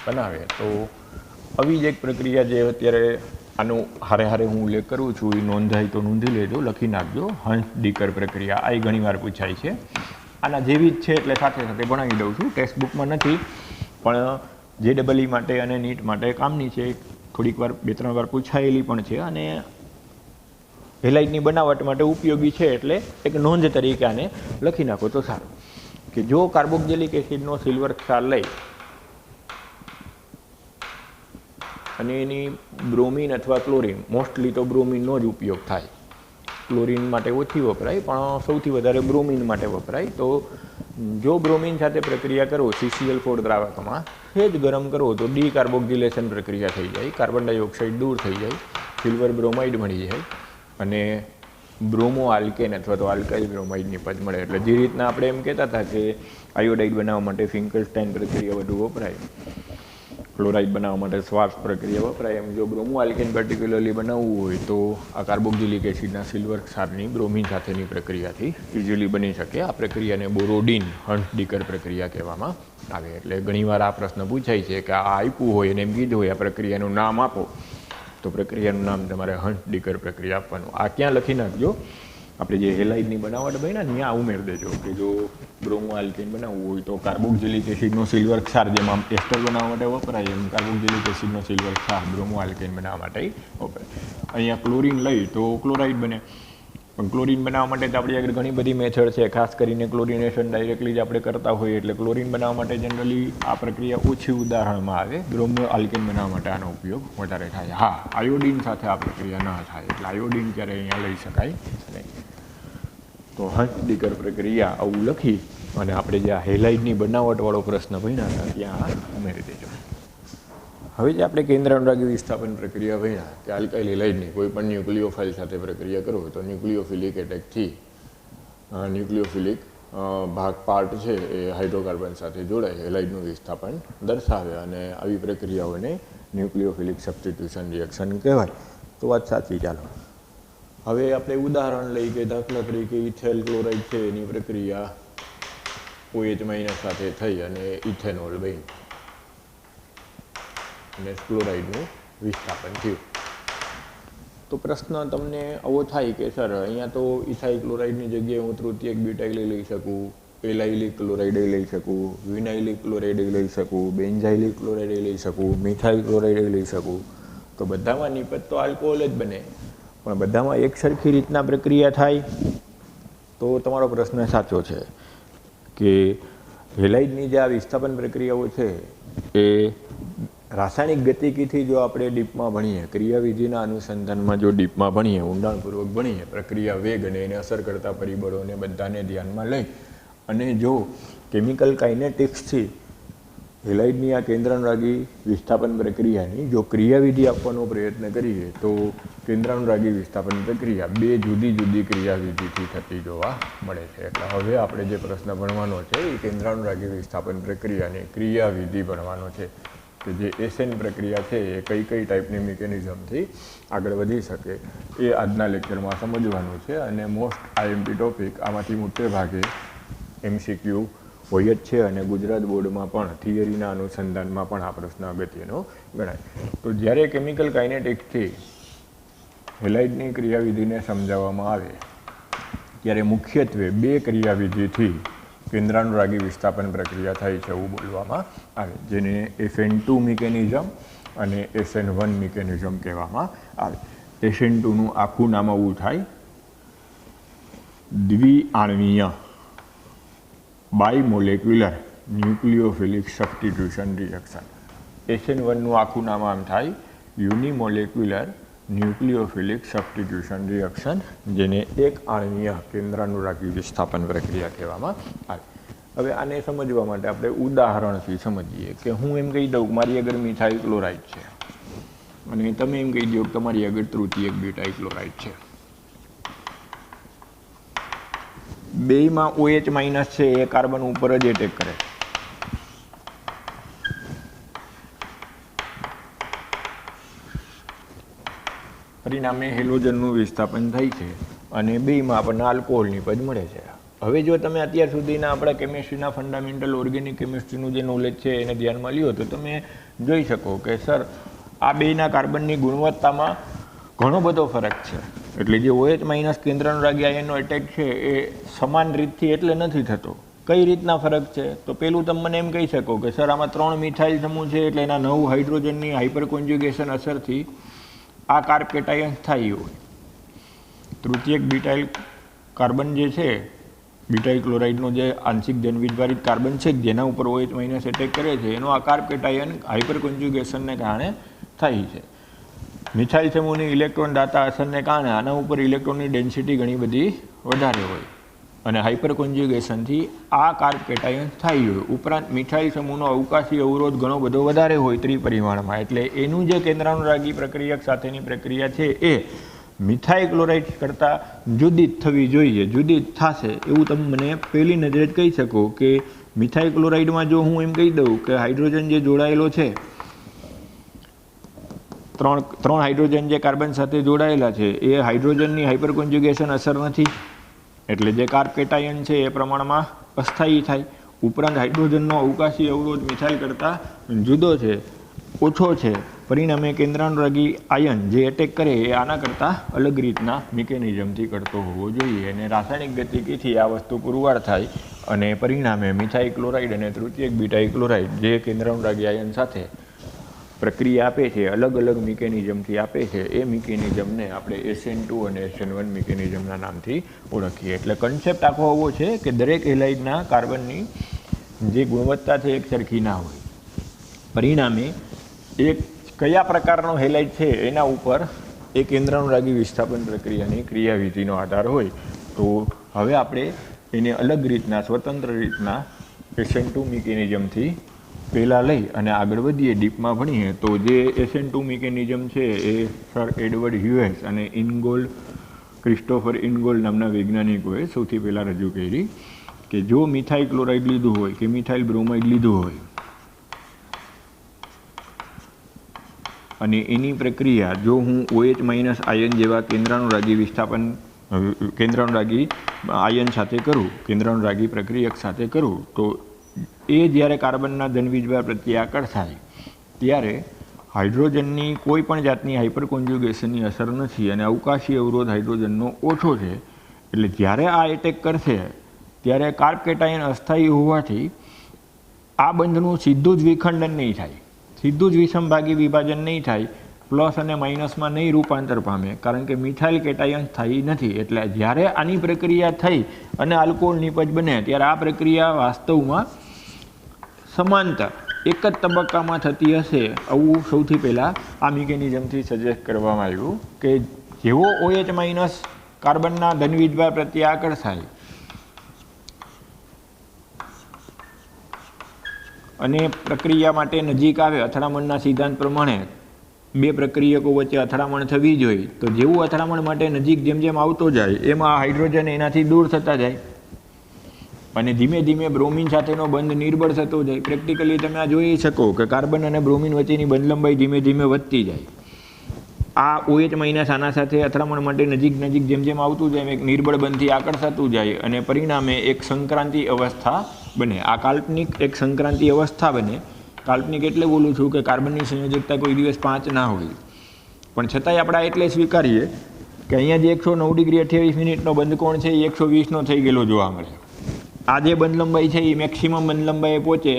બનાવે. તો આવી જ એક પ્રક્રિયા જે અત્યારે આનું હારે હું ઉલ્લેખ કરું છું એ નોંધાય તો નોંધી લેજો, લખી નાખજો. હંસ-ડીકર પ્રક્રિયા આ ઘણીવાર પૂછાય છે. આના જેવી જ છે એટલે સાથે સાથે ભણાવી દઉં છું. ટેક્સ્ટબુકમાં નથી પણ JEE માટે અને નીટ માટે કામની છે. થોડીક વાર 2-3 વાર પૂછાયેલી પણ છે અને હેલાઇડની બનાવટ માટે ઉપયોગી છે એટલે એક નોંધ તરીકે આને લખી નાખો તો સારું. કે જો કાર્બોક્સિલિક એસિડનો સિલ્વર ક્ષાર લઈ અને એની બ્રોમિન અથવા ક્લોરિન, મોસ્ટલી તો બ્રોમિનનો જ ઉપયોગ થાય, ક્લોરિન માટે ઓછી વપરાય પણ સૌથી વધારે બ્રોમિન માટે વપરાય. તો જો બ્રોમિન સાથે પ્રક્રિયા કરો CCl4 દ્રાવકમાં સહેજ ગરમ કરો તો ડીકાર્બોક્સિલેશન પ્રક્રિયા થઈ જાય, કાર્બન ડાયોક્સાઇડ દૂર થઈ જાય, સિલ્વર બ્રોમાઇડ મળી જાય અને બ્રોમો આલ્કેન અથવા તો આલ્કાઇલ બ્રોમાઇડની પદ મળે. એટલે જે રીતના આપણે એમ કહેતા હતા કે આયોડાઇડ બનાવવા માટે ફિંકલસ્ટાઇન પ્રક્રિયા વધુ વપરાય, ક્લોરાઇડ બનાવવા માટે સ્વાર્ટ્સ પ્રક્રિયા વપરાય, એમ જો બ્રોમો આલ્કેન પર્ટિક્યુલરલી બનાવવું હોય તો આ કાર્બોક્સિલિક એસિડના સિલ્વર ક્ષારની બ્રોમિન સાથેની પ્રક્રિયાથી ઇઝીલી બની શકે. આ પ્રક્રિયાને બોરોડિન હન્ટ્સ-ડીકર પ્રક્રિયા કહેવામાં આવે. એટલે ઘણીવાર આ પ્રશ્ન પૂછાય છે કે આ આપ્યું હોય અને એમ કીધું હોય આ પ્રક્રિયાનું નામ આપો, તો પ્રક્રિયાનું નામ તમારે હન્ટ્સ-ડીકર પ્રક્રિયા આપવાનું. આ ક્યાં લખી નાખજો, આપણે જે હેલાઇડની બનાવટ બન્યા ને ત્યાં ઉમેર દેજો કે જો બ્રોમો આલ્કેન બનાવવું હોય તો કાર્બોક્સિલિક એસિડનો સિલ્વર ક્ષાર જેમાં એસ્ટર બનાવવા માટે વપરાય એમ કાર્બોક્સિલિક એસિડનો સિલ્વર ક્ષાર બ્રોમો આલ્કેન બનાવવા માટે વપરાય. અહીંયા ક્લોરીન લઈ તો ક્લોરાઇડ બને, પણ ક્લોરીન બનાવવા માટે તો આપણી આગળ ઘણી બધી મેથડ છે. ખાસ કરીને ક્લોરિનેશન ડાયરેક્ટલી જ આપણે કરતા હોઈએ એટલે ક્લોરીન બનાવવા માટે જનરલી આ પ્રક્રિયા ઓછી ઉદાહરણમાં આવે. બ્રોમો આલ્કેન બનાવવા માટે આનો ઉપયોગ વધારે થાય. હા, આયોડિન સાથે આ પ્રક્રિયા ના થાય એટલે આયોડિન ક્યારે અહીંયા લઈ શકાય નહીં. તો હન્ટ્સ-ડીકર પ્રક્રિયા આવું લખી અને આપણે જે આ હેલાઇડની બનાવટવાળો પ્રશ્ન ભણ્યા હતા ત્યાં ઉમેરી દેજો. હવે જે આપણે કેન્દ્રાનુરાગી વિસ્થાપન પ્રક્રિયા ભણ્યા કે આલ્કાઇલ હેલાઇડની કોઈ પણ ન્યુક્લિયોફાઇલ સાથે પ્રક્રિયા કરો તો ન્યુક્લિયોફિલિક એટેકથી ન્યુક્લિયોફિલિક પાર્ટ છે એ હાઇડ્રોકાર્બન સાથે જોડાય હેલાઇડનું વિસ્થાપન દર્શાવે અને આવી પ્રક્રિયાઓને ન્યુક્લિયોફિલિક સબસ્ટિટ્યુશન રિએક્શન કહેવાય. તો વાત સાચી. ચાલો હવે આપણે ઉદાહરણ લઈ કે દાખલા તરીકે ઇથેલ ક્લોરાઇડ છે એની પ્રક્રિયા OH- સાથે થઈ અને ઇથેનોલ બન્યું અને ક્લોરાઇડનું વિસ્થાપન થયું. તો પ્રશ્ન તમને આવો થાય કે સર અહીંયા તો ઇથાઇલ ક્લોરાઇડની જગ્યાએ હું તૃતીયક બ્યુટાઇલ લઈ શકું, એલાઇલિક ક્લોરાઇડ લઈ શકું, વિનાઇલિક ક્લોરાઇડ લઈ શકું, બેન્ઝાઇલિક ક્લોરાઇડ લઈ શકું, મિથાઇલ ક્લોરાઇડ લઈ શકું. તો બધામાં નિપજ તો આલ્કોહોલ જ બને, પણ બધામાં એક સરખી રીતના પ્રક્રિયા થાય તો તમારો પ્રશ્ન સાચો છે કે હેલાઇડની જે આ વિસ્થાપન પ્રક્રિયાઓ છે એ રાસાયણિક ગતિકીથી જો આપણે ડીપમાં ભણીએ, ક્રિયાવિધિના અનુસંધાનમાં જો ડીપમાં ભણીએ, ઊંડાણપૂર્વક ભણીએ, પ્રક્રિયા વેગ અને એને અસર કરતા પરિબળોને બધાને ધ્યાનમાં લઈ અને જો કેમિકલ કાઇનેટિક્સથી હેલાઇડની આ કેન્દ્રાનુરાગી વિસ્થાપન પ્રક્રિયાની જો ક્રિયાવિધિ આપવાનો પ્રયત્ન કરીએ તો કેન્દ્રાનુરાગી વિસ્થાપન પ્રક્રિયા બે જુદી જુદી ક્રિયાવિધિથી થતી જોવા મળે છે. એટલે હવે આપણે જે પ્રશ્ન ભણવાનો છે એ કેન્દ્રાનુરાગી વિસ્થાપન પ્રક્રિયાની ક્રિયાવિધિ ભણવાનો છે કે જે એસેન પ્રક્રિયા છે એ કઈ કઈ ટાઈપની મિકેનિઝમથી આગળ વધી શકે એ આજના લેક્ચરમાં સમજવાનું છે. અને મોસ્ટ IMP ટોપિક આમાંથી મોટે ભાગે MCQ હોય જ છે અને ગુજરાત બોર્ડમાં પણ થિયરીના અનુસંધાનમાં પણ આ પ્રશ્ન અગત્યનો ગણાય. તો જ્યારે કેમિકલ કાઇનેટિક્સથી હેલાઇડની ક્રિયાવિધિને સમજાવવામાં આવે ત્યારે મુખ્યત્વે બે ક્રિયાવિધિથી કેન્દ્રાનુરાગી વિસ્થાપન પ્રક્રિયા થાય છે એવું બોલવામાં આવે, જેને SN2 મિકેનિઝમ અને SN1 મિકેનિઝમ કહેવામાં આવે. SN2નું આખું નામ આવું થાય દ્વિઆણવીય બાયમોલેક્યુલર ન્યુક્લિયોફિલિક સબસ્ટિટ્યુશન રિએક્શન. SN1નું આખું નામ આમ થાય યુનિમોલેક્યુલર ન્યુક્લિયોફિલિક સબસ્ટિટ્યુશન રિએક્શન, જેને એક આણવીય કેન્દ્રાનુરાગી વિસ્થાપન પ્રક્રિયા કહેવામાં આવે. હવે આને સમજવા માટે આપણે ઉદાહરણથી સમજીએ કે હું એમ કહી દઉં મારી આગળ મિથાઇલ ક્લોરાઇડ છે અને તમે એમ કહી દો કે તમારી આગળ તૃતીયક બ્યુટાઇલ ક્લોરાઇડ છે. બેમાં OH- છે એ કાર્બન ઉપર જ એટેક કરે. પરિણામે હેલોજનનું વિસ્થાપન થાય છે અને બેમાં આપણને આલ્કોહોલની પદ મળે છે. હવે જો તમે અત્યાર સુધીના આપણા કેમિસ્ટ્રીના ફંડામેન્ટલ ઓર્ગેનિક કેમિસ્ટ્રીનું જે નોલેજ છે એને ધ્યાનમાં લ્યો તો તમે જોઈ શકો કે સર આ બેના કાર્બનની ગુણવત્તામાં ઘણો બધો ફરક છે. એટલે જે OH- કેન્દ્રાનુરાગી આયનનો એટેક છે એ સમાન રીતથી એટલે નથી થતો. કઈ રીતના ફરક છે તો પેલું તમે મને એમ કહી શકો કે સર આમાં 3 મિથાઇલ સમૂહ છે એટલે એના 9 હાઇડ્રોજનની હાઇપર કોન્જ્યુગેશન અસરથી આ કાર્બ કેટાયન થાય હોય. તૃતીયક બ્યુટાઇલ કાર્બન જે છે બ્યુટાઇલ ક્લોરાઇડનો જે આંશિક જનવિભાજિત કાર્બન છે જેના ઉપર OH- એટેક કરે છે એનો આ કાર્બ કેટાયન હાઇપર કોન્જ્યુગેશનને કારણે થાય છે. મિથાઇલ સમૂહની ઇલેક્ટ્રોન દાતા અસરને કારણે આના ઉપર ઇલેક્ટ્રોનની ડેન્સિટી ઘણી બધી વધારે હોય અને હાઇપર કોન્જ્યુગેશનથી આ કાર્બ કેટાયન થાય હોય. ઉપરાંત મિથાઇલ સમૂહનો અવકાશી અવરોધ ઘણો બધો વધારે હોય ત્રિપરિમાણમાં. એટલે એનું જે કેન્દ્રાનુરાગી પ્રક્રિયક સાથેની પ્રક્રિયા છે એ મિથાઇલ ક્લોરાઇડ કરતાં જુદી જ થવી જોઈએ, જુદી જ થશે એવું તમે મને પહેલી નજરે જ કહી શકો કે મિથાઇલ ક્લોરાઇડમાં જો હું એમ કહી દઉં કે હાઇડ્રોજન જે જોડાયેલો છે, ત્રણ હાઇડ્રોજન જે કાર્બન સાથે જોડાયેલા છે એ હાઇડ્રોજનની હાઇપર કોન્જ્યુગેશન અસર નથી, એટલે જે કાર્બ કેટાયન છે એ પ્રમાણમાં અસ્થાયી થાય. ઉપરાંત હાઇડ્રોજનનો અવકાશી અવરોધ મિથાઇલ કરતાં જુદો છે, ઓછો છે, પરિણામે કેન્દ્રાનુરાગી આયન જે એટેક કરે એ આના કરતાં અલગ રીતના મિકેનિઝમથી કરતો હોવો જોઈએ અને રાસાયણિક ગતિકીથી આ વસ્તુ પુરવાર થાય અને પરિણામે મિથાઇલ ક્લોરાઇડ અને તૃતીયક બીટાઇલ ક્લોરાઇડ જે કેન્દ્રાનુરાગી આયન સાથે પ્રક્રિયા આપે છે, અલગ અલગ મિકેનિઝમથી આપે છે, એ મિકેનિઝમને આપણે SN2 અને SN1 મિકેનિઝમના નામથી ઓળખીએ. એટલે કન્સેપ્ટ આખો એવો છે કે દરેક હેલાઇડના કાર્બનની જે ગુણવત્તા છે એક સરખી ના હોય, પરિણામે એક કયા પ્રકારનો હેલાઇડ છે એના ઉપર એ કેન્દ્રાનુરાગી વિસ્થાપન પ્રક્રિયાની ક્રિયાવિધિનો આધાર હોય. તો હવે આપણે એને અલગ રીતના, સ્વતંત્ર રીતના SN2 મિકેનિઝમથી પહેલાં લઈ અને આગળ વધીએ, ડીપમાં ભણીએ. તો જે SN2 મિકેનિઝમ છે એ સર એડવર્ડ હ્યુએસ અને ક્રિસ્ટોફર ઇનગોલ નામના વૈજ્ઞાનિકોએ સૌથી પહેલાં રજૂ કરી કે જો મિથાઇલ ક્લોરાઇડ લીધું હોય કે મિથાઇલ બ્રોમાઇડ લીધું હોય અને એની પ્રક્રિયા જો હું OH- આયન જેવા કેન્દ્રાનુરાગી આયન સાથે કરું, કેન્દ્રાનુરાગી પ્રક્રિયક સાથે કરું, તો એ જ્યારે કાર્બનના ધનવીજભાર પ્રત્યે આકર્ષ થાય ત્યારે હાઇડ્રોજનની કોઈ પણ જાતની હાઇપર કોન્જ્યુગેશનની અસર નથી અને અવકાશી અવરોધ હાઇડ્રોજનનો ઓછો છે. એટલે જ્યારે આ એટેક કરશે ત્યારે કાર્બ કેટાયન અસ્થાયી હોવાથી આ બંધનું સીધું જ વિખંડન નહીં થાય, સીધું જ વિષમભાગી વિભાજન નહીં થાય, પ્લસ અને માઇનસમાં નહીં રૂપાંતર પામે, કારણ કે મિથાઇલ કેટાયન સ્થાયી નથી. એટલે જ્યારે આની પ્રક્રિયા થઈ અને આલ્કોહોલ નિપજ બને ત્યારે આ પ્રક્રિયા વાસ્તવમાં સમાંતર એક જ તબક્કામાં થતી હશે, આવું સૌથી પહેલાં આ મિકેનિઝમથી સજેસ્ટ કરવામાં આવ્યું કે જેવો OH- કાર્બનના ધનવીજભાર પ્રત્યે આકર્ષાય અને પ્રક્રિયા માટે નજીક આવે, અથડામણના સિદ્ધાંત પ્રમાણે બે પ્રક્રિયકો વચ્ચે અથડામણ થવી જોઈએ, તો જેવું અથડામણ માટે નજીક જેમ જેમ આવતો જાય એમાં હાઇડ્રોજન એનાથી દૂર થતા જાય અને ધીમે ધીમે બ્રોમિન સાથેનો બંધ નિર્બળ થતો જાય. પ્રેક્ટિકલી તમે આ જોઈ શકો કે કાર્બન અને બ્રોમિન વચ્ચેની બંધ લંબાઈ ધીમે ધીમે વધતી જાય. આ OH- આના સાથે અથડામણ માટે નજીક જેમ જેમ આવતું જાય એક નિર્બળ બંધથી આકર્ષાતું જાય અને પરિણામે એક સંક્રાંતિ અવસ્થા બને. આ કાલ્પનિક એક સંક્રાંતિ અવસ્થા બને. કાલ્પનિક એટલે બોલું છું કે કાર્બનની સંયોજકતા કોઈ દિવસ 5 ના હોય, પણ છતાંય આપણે એટલે સ્વીકારીએ કે અહીંયા જે 109 ડિગ્રી 28 મિનિટનો બંધ કોણ છે એ 120નો થઈ ગયેલો જોવા મળે. આ જે બંધ લંબાઈ છે એ મેક્સિમમ બંધ લંબાઈએ પહોંચે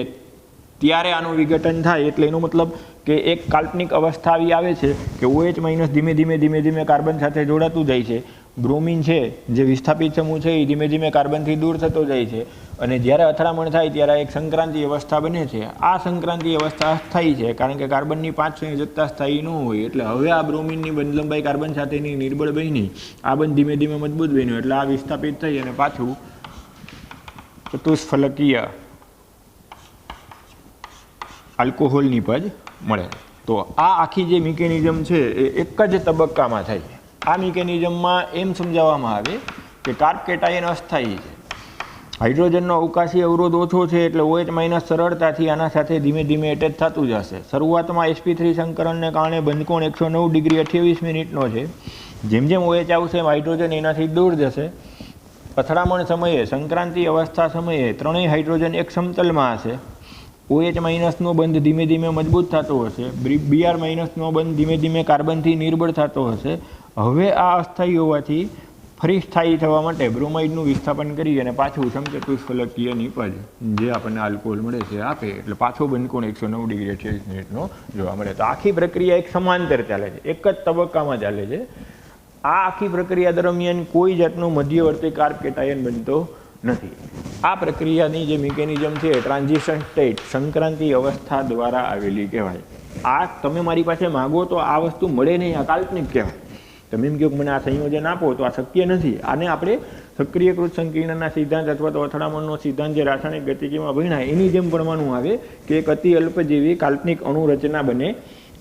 ત્યારે આનું વિઘટન થાય. એટલે એનો મતલબ કે એક કાલ્પનિક અવસ્થા આવી આવે છે કે OH- ધીમે ધીમે કાર્બન સાથે જોડાતું જાય છે, બ્રોમિન છે જે વિસ્થાપિત સમૂહ છે એ ધીમે ધીમે કાર્બનથી દૂર થતો જાય છે અને જ્યારે અથડામણ થાય ત્યારે એક સંક્રાંતિ અવસ્થા બને છે. આ સંક્રાંતિ અવસ્થા અસ્થાયી છે કારણ કે કાર્બનની 5 સંયોજકતા સ્થાયી ન હોય. એટલે હવે આ બ્રોમિનની બંધ લંબાઈ કાર્બન સાથેની નિર્બળ બની, આ બંધ ધીમે ધીમે મજબૂત બન્યું એટલે આ વિસ્થાપિત થઈ અને પાછું ચતુષ્ફલકીય આલ્કોહોલ નિપજ મળે. તો આ આખી જે મિકેનિઝમ છે એ એક જ તબક્કામાં થાય. આ મિકેનિઝમમાં એમ સમજાવવામાં આવે કે કાર્બ કેટાયન અસ્થાયી છે, હાઇડ્રોજનનો અવકાશી અવરોધ ઓછો છે એટલે OH- સરળતાથી આના સાથે ધીમે ધીમે એટેચ થતું જશે. શરૂઆતમાં sp3 સંકરણને કારણે બંધકોણ 109 ડિગ્રી 28 મિનિટનો છે. જેમ જેમ OH આવશે હાઇડ્રોજન એનાથી દૂર જશે. અથડામણ સમયે, સંક્રાંતિ અવસ્થા સમયે ત્રણેય હાઇડ્રોજન એક સમતલમાં હશે. OH- નો બંધ ધીમે ધીમે મજબૂત થતો હશે, Br- નો બંધ ધીમે ધીમે કાર્બનથી નિર્બળ થતો હશે. હવે આ અસ્થાયી હોવાથી ફરી સ્થાયી થવા માટે બ્રોમાઇડનું વિસ્થાપન કરી અને પાછું સમચતુષ્ફલકીય નિપજ જે આપણને આલ્કોહોલ મળે છે આપે એટલે પાછો બંધકોણ 109 ડિગ્રી 28 મિનિટનો જોવા મળે. તો આખી પ્રક્રિયા એક સમાંતર ચાલે છે, એક જ તબક્કામાં ચાલે છે. આ આખી પ્રક્રિયા દરમિયાન કોઈ જાતનો મધ્યવર્તી કાર્બ કેટાયન બનતો નથી. આ પ્રક્રિયાની જે મિકેનિઝમ છે ટ્રાન્ઝિશન સ્ટેટ, સંક્રાંતિ અવસ્થા દ્વારા આવેલી કહેવાય. આ તમે મારી પાસે માગો તો આ વસ્તુ મળે નહીં, આ કાલ્પનિક કહેવાય. તમે એમ કહો કે મને આ સંયોજન આપો તો આ શક્ય નથી. આને આપણે સક્રિયકૃત સંકીર્ણના સિદ્ધાંત અથવા તો અથડામણનો સિદ્ધાંત જે રાસાયણિક ગતિકીમાં ભણ્યા એની જેમ ભણવાનું આવે કે એક અતિ અલ્પ જેવી કાલ્પનિક અણુ રચના બને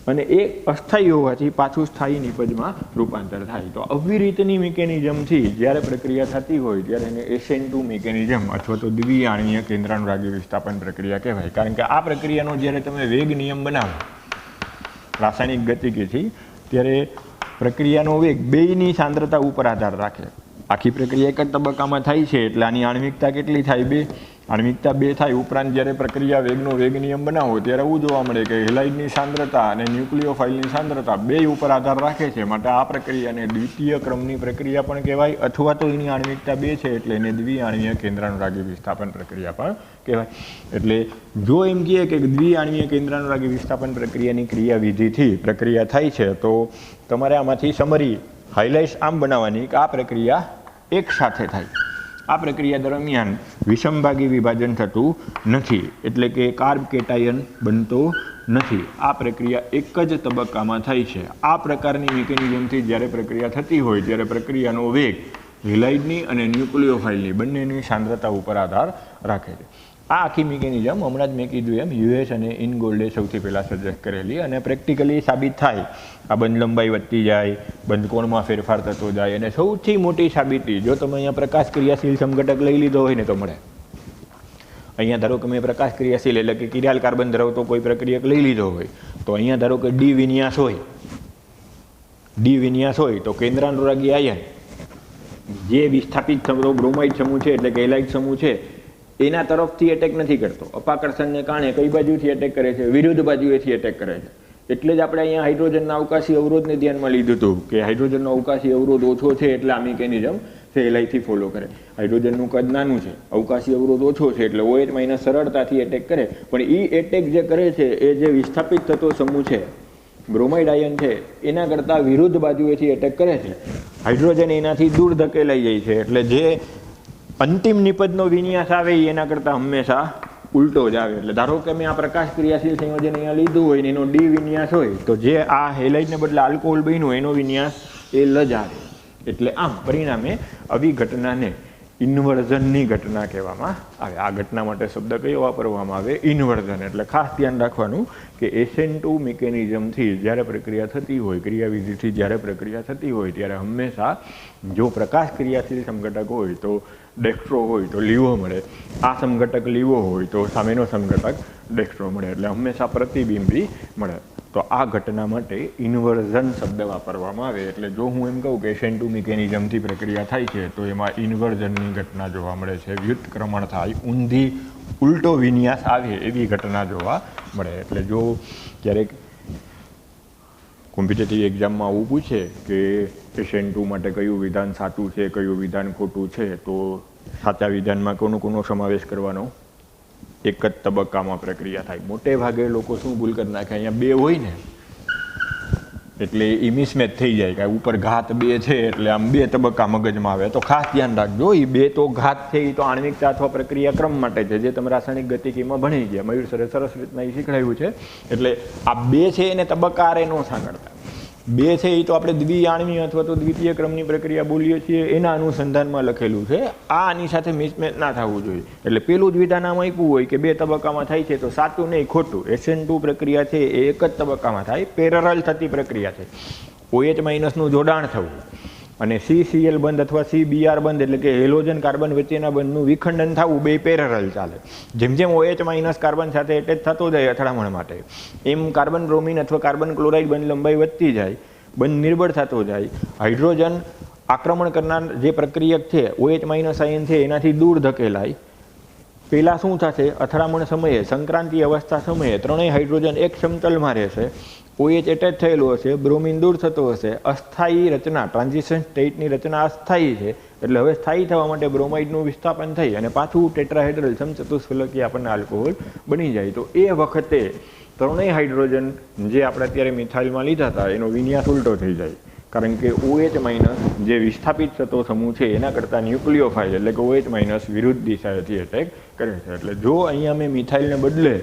અને એ અસ્થાયી હોવાથી પાછું સ્થાયી નિપજમાં રૂપાંતર થાય. તો આવી રીતની મિકેનિઝમથી જ્યારે પ્રક્રિયા થતી હોય ત્યારે એને SN2 મિકેનિઝમ અથવા તો દ્વિઆણ્વીય કેન્દ્રાનુરાગી વિસ્થાપન પ્રક્રિયા કહેવાય. કારણ કે આ પ્રક્રિયાનો જ્યારે તમે વેગ નિયમ બનાવો રાસાયણિક ગતિકીથી ત્યારે પ્રક્રિયાનો વેગ બેયની સાંદ્રતા ઉપર આધાર રાખે. આખી પ્રક્રિયા એક જ તબક્કામાં થાય છે એટલે આની આણ્વિકતા કેટલી થાય? 2. આણ્વિકતા 2 થાય. ઉપરાંત જ્યારે પ્રક્રિયા વેગનો વેગ નિયમ બનાવો ત્યારે એવું જોવા મળે કે હેલાઇડની સાંદ્રતા અને ન્યુક્લિયોફાઇલની સાંદ્રતા બેય ઉપર આધાર રાખે છે. માટે આ પ્રક્રિયાને દ્વિતીય ક્રમની પ્રક્રિયા પણ કહેવાય અથવા તો એની આણ્વિકતા 2 છે એટલે એને દ્વિઆણ્વીય કેન્દ્રાનુરાગી વિસ્થાપન પ્રક્રિયા પણ કહેવાય. એટલે જો એમ કહીએ કે દ્વિઆણ્વીય કેન્દ્રાનુરાગી વિસ્થાપન પ્રક્રિયાની ક્રિયાવિધિથી પ્રક્રિયા થાય છે તો તમારે આમાંથી સમરી હાઇલાઇટ્સ આમ બનાવવાની કે આ પ્રક્રિયા એક સાથે થાય. આ પ્રક્રિયા દરમિયાન વિષમભાગી વિભાજન થતું નથી એટલે કે કાર્બ કેટાયન બનતો નથી. આ પ્રક્રિયા એક જ તબક્કામાં થાય છે. આ પ્રકારની મિકેનિઝમથી જ્યારે પ્રક્રિયા થતી હોય ત્યારે પ્રક્રિયાનો વેગ હેલાઇડની અને ન્યુક્લિયોફાઇલની બંનેની સાંદ્રતા ઉપર આધાર રાખે છે. આ આખી મિકેનિઝમ હમણાં જ મેં કીધું એમ US અને ઇનગોલ્ડે સૌથી પહેલાં સજેસ્ટ કરેલી અને પ્રેક્ટિકલી સાબિત થાય. આ બંધ લંબાઈ વધતી જાય, બંધ કોણમાં ફેરફાર થતો જાય અને સૌથી મોટી સાબિતી જો તમે અહીંયા પ્રકાશ ક્રિયાશીલ સમઘટક લઈ લીધો હોય ને તો મળે. અહીંયા ધારો કે મેં પ્રકાશ ક્રિયાશીલ એટલે કે કિરાલ કાર્બન ધરાવતો કોઈ પ્રક્રિયક લઈ લીધો હોય તો અહીંયા ધારો કે ડી વિન્યાસ હોય તો કેન્દ્રાનુરાગી આયન જે વિસ્થાપિત બ્રોમાઇડ સમૂહ છે એટલે કે હેલાઇડ સમૂહ છે એના તરફથી એટેક નથી કરતો. અપાકર્ષણને કારણે કઈ બાજુથી એટેક કરે છે? વિરુદ્ધ બાજુએથી એટેક કરે છે. એટલે જ આપણે અહીંયા હાઇડ્રોજનના અવકાશી અવરોધને ધ્યાનમાં લીધું હતું કે હાઇડ્રોજનનો અવકાશી અવરોધ ઓછો છે એટલે આ મિકેનિઝમ સહેલાઈથી ફોલો કરે. હાઇડ્રોજનનું કદ નાનું છે, અવકાશી અવરોધ ઓછો છે એટલે OH- સરળતાથી એટેક કરે. પણ એ એટેક જે કરે છે એ જે વિસ્થાપિત થતો સમૂહ છે બ્રોમાઇડ આયન છે એના કરતાં વિરુદ્ધ બાજુએથી એટેક કરે છે. હાઇડ્રોજન એનાથી દૂર ધકેલાઈ જાય છે એટલે જે અંતિમ નિપજનો વિન્યાસ આવે એના કરતાં હંમેશા ઉલટો જ આવે. એટલે ધારો કે મેં આ પ્રકાશ ક્રિયાશીલ સંયોજન અહીંયા લીધું હોય ને એનો ડી વિન્યાસ હોય તો જે આ હેલાઇડને બદલે આલ્કોહોલ બન્યું એનો વિન્યાસ એલ જ આવે. એટલે આમ પરિણામે આવી ઘટનાને ઇન્વર્ઝનની ઘટના કહેવામાં આવે. આ ઘટના માટે શબ્દ કયો વાપરવામાં આવે? ઇન્વર્ઝન. એટલે ખાસ ધ્યાન રાખવાનું કે SN2 મિકેનિઝમથી જ્યારે પ્રક્રિયા થતી હોય, ક્રિયાવિધિથી જ્યારે પ્રક્રિયા થતી હોય ત્યારે હંમેશા જો પ્રકાશ ક્રિયાશીલ સમઘટક હોય તો ડેક્સ્ટ્રો હોય તો લીવો મળે, આ સમઘટક લીવો હોય તો સામેનો સમઘટક ડેક્સ્ટ્રો મળે. એટલે હંમેશા પ્રતિબિંબી મળે. તો આ ઘટના માટે ઇન્વર્ઝન શબ્દ વાપરવામાં આવે. એટલે જો હું એમ કહું કે SN2 મિકેનિઝમથી પ્રક્રિયા થાય છે તો એમાં ઇન્વર્ઝનની ઘટના જોવા મળે છે. વ્યુત્ક્રમણ થાય, ઊંધી ઉલટો વિન્યાસ આવે એવી ઘટના જોવા મળે. એટલે જો ક્યારેક કોમ્પિટેટિવ એક્ઝામમાં આવું પૂછે કે SN2 માટે કયું વિધાન સાચું છે, કયું વિધાન ખોટું છે, તો સાચા વિધાનમાં કોનો સમાવેશ કરવાનો? એક જ તબક્કામાં પ્રક્રિયા થાય. મોટે ભાગે લોકો શું ભૂલ કરી નાખે, અહીંયા 2 હોય ને એટલે એ મિસમેચ થઈ જાય કે ઉપર ઘાત 2 છે એટલે આમ 2 તબક્કા મગજમાં આવે. તો ખાસ ધ્યાન રાખજો, એ 2 તો ઘાત છે એ તો આણ્વિકતા અથવા પ્રક્રિયા ક્રમ માટે છે જે તમે રાસાયણિક ગતિકીમાં ભણી ગયા. મયુર સરે સરસ રીતના એ શીખડાવ્યું છે. એટલે આ 2 છે એને તબક્કા આરે ન સાંકળતા. 2 છે એ તો આપણે દ્વિઆણ્વીય અથવા તો દ્વિતીય ક્રમની પ્રક્રિયા બોલીએ છીએ એના અનુસંધાનમાં લખેલું છે. આ આની સાથે મિસમેચ ના થવું જોઈએ. એટલે પેલું જ વિધાન આમ આપ્યું હોય કે 2 તબક્કામાં થાય છે તો સાચું નહીં ખોટું. SN2 પ્રક્રિયા છે એ એક જ તબક્કામાં થાય, પેરેલલ થતી પ્રક્રિયા છે. OH- નું જોડાણ થવું અને CCl બંધ અથવા CBr બંધ એટલે કે હેલોજન કાર્બન વચ્ચેના બંધનું વિખંડન થવું બે પેરેલલ ચાલે. જેમ જેમ OH- કાર્બન સાથે એટેચ થતો જાય અથડામણ માટે એમ કાર્બન બ્રોમિન અથવા કાર્બન ક્લોરાઇડ બંધ લંબાઈ વધતી જાય, બંધ નિર્બળ થતો જાય. હાઇડ્રોજન આક્રમણ કરનાર જે પ્રક્રિયક છે OH- આયન છે એનાથી દૂર ધકેલાય. પહેલાં શું થશે? અથડામણ સમયે સંક્રાંતિ અવસ્થા સમયે ત્રણેય હાઇડ્રોજન એક સમતલમાં રહેશે. OH એટેચ થયેલું હશે, બ્રોમિન દૂર થતો હશે. અસ્થાયી રચના, ટ્રાન્ઝિશન સ્ટેટની રચના અસ્થાયી છે એટલે હવે સ્થાયી થવા માટે બ્રોમાઇડનું વિસ્થાપન થઈ અને પાછું ટેટ્રાહેડ્રલ સમચતુષ્ફલકી આપણને આલ્કોહોલ બની જાય. તો એ વખતે ત્રણેય હાઇડ્રોજન જે આપણે અત્યારે મિથાઇલમાં લીધા હતા એનો વિન્યાસ ઉલટો થઈ જાય. કારણ કે OH- જે વિસ્થાપિત થતો સમૂહ છે એના કરતાં ન્યુક્લિયોફાઇલ એટલે કે OH- વિરુદ્ધ દિશાએથી એટેક કરે છે. એટલે જો અહીંયા મેં મિથાઇલને બદલે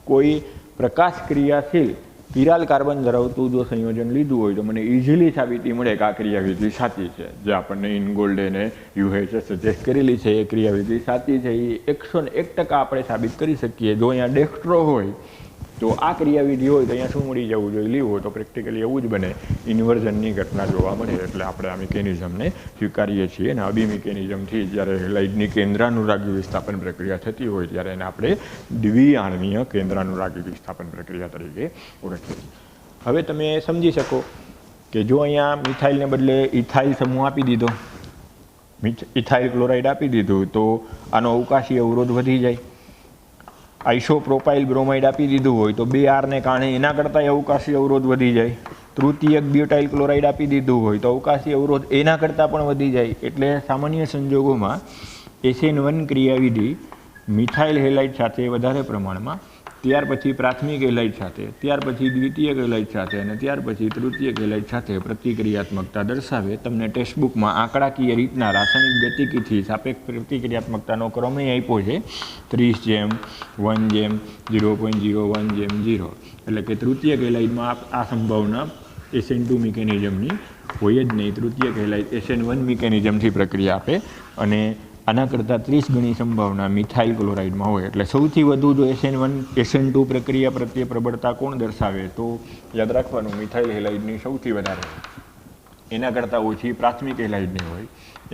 કોઈ પ્રકાશ ક્રિયાશીલ કિરાલ કાર્બન ધરાવતું જો સંયોજન લીધું હોય તો મને ઇઝીલી સાબિતી મળે કે આ ક્રિયાવિધિ સાચી છે. જે આપણને ઇનગોલ્ડે ને UHS સજેસ્ટ કરેલી છે એ ક્રિયાવિધિ સાચી છે. એ 101% આપણે સાબિત કરી શકીએ. જો અહીંયા ડેક્સ્ટ્રો હોય તો આ ક્રિયાવિધિ હોય તો અહીંયા શું મળી જવું જોઈએ? લીવ હોય તો પ્રેક્ટિકલી એવું જ બને, ઇન્વર્ઝનની ઘટના જોવા મળે. એટલે આપણે આ મિકેનિઝમને સ્વીકારીએ છીએ. અને અબી મિકેનિઝમથી જ્યારે હેલાઇડની કેન્દ્રાનુરાગી વિસ્થાપન પ્રક્રિયા થતી હોય ત્યારે એને આપણે દ્વિઆણવીય કેન્દ્રાનુરાગી વિસ્થાપન પ્રક્રિયા તરીકે ઓળખીએ. હવે તમે સમજી શકો કે જો અહીંયા મિથાઇલને બદલે ઇથાઇલ સમૂહ આપી દીધો, ઇથાઇલ ક્લોરાઇડ આપી દીધું, તો આનો અવકાશી અવરોધ વધી જાય. આઇસોપ્રોપાઇલ બ્રોમાઇડ આપી દીધું હોય તો 2R ને કારણે એના કરતાં અવકાશી અવરોધ વધી જાય. તૃતીયક બ્યુટાઇલ ક્લોરાઇડ આપી દીધું હોય તો અવકાશી અવરોધ એના કરતાં પણ વધી જાય. એટલે સામાન્ય સંજોગોમાં SN1 ક્રિયાવિધિ મિથાઇલ હેલાઇડ સાથે વધારે પ્રમાણમાં, ત્યાર પછી પ્રાથમિક હેલાઇડ સાથે, ત્યાર પછી દ્વિતીયક હેલાઇડ સાથે અને ત્યાર પછી તૃતીયક હેલાઇડ સાથે પ્રતિક્રિયાત્મકતા દર્શાવે. તમને ટેક્સ્ટબુકમાં આંકડાકીય રીતના રાસાયણિક ગતિકીથી સાપેક્ષ પ્રતિક્રિયાત્મકતાનો ક્રમે આપ્યો છે 30:1:0.01:0. એટલે કે તૃતીયક હેલાઇડમાં આ સંભાવના SN2 મિકેનિઝમની હોય જ નહીં. તૃતીયક હેલાઇડ SN1 મિકેનિઝમથી પ્રક્રિયા આપે અને આના કરતાં 30 ગણી સંભાવના મિથાઇલ ક્લોરાઇડમાં હોય. એટલે સૌથી વધુ જો SN2 પ્રક્રિયા પ્રત્યે પ્રબળતા કોણ દર્શાવે? તો યાદ રાખવાનું, મિથાઇલ હેલાઇડની સૌથી વધારે, એના કરતાં ઓછી પ્રાથમિક હેલાઇડની હોય,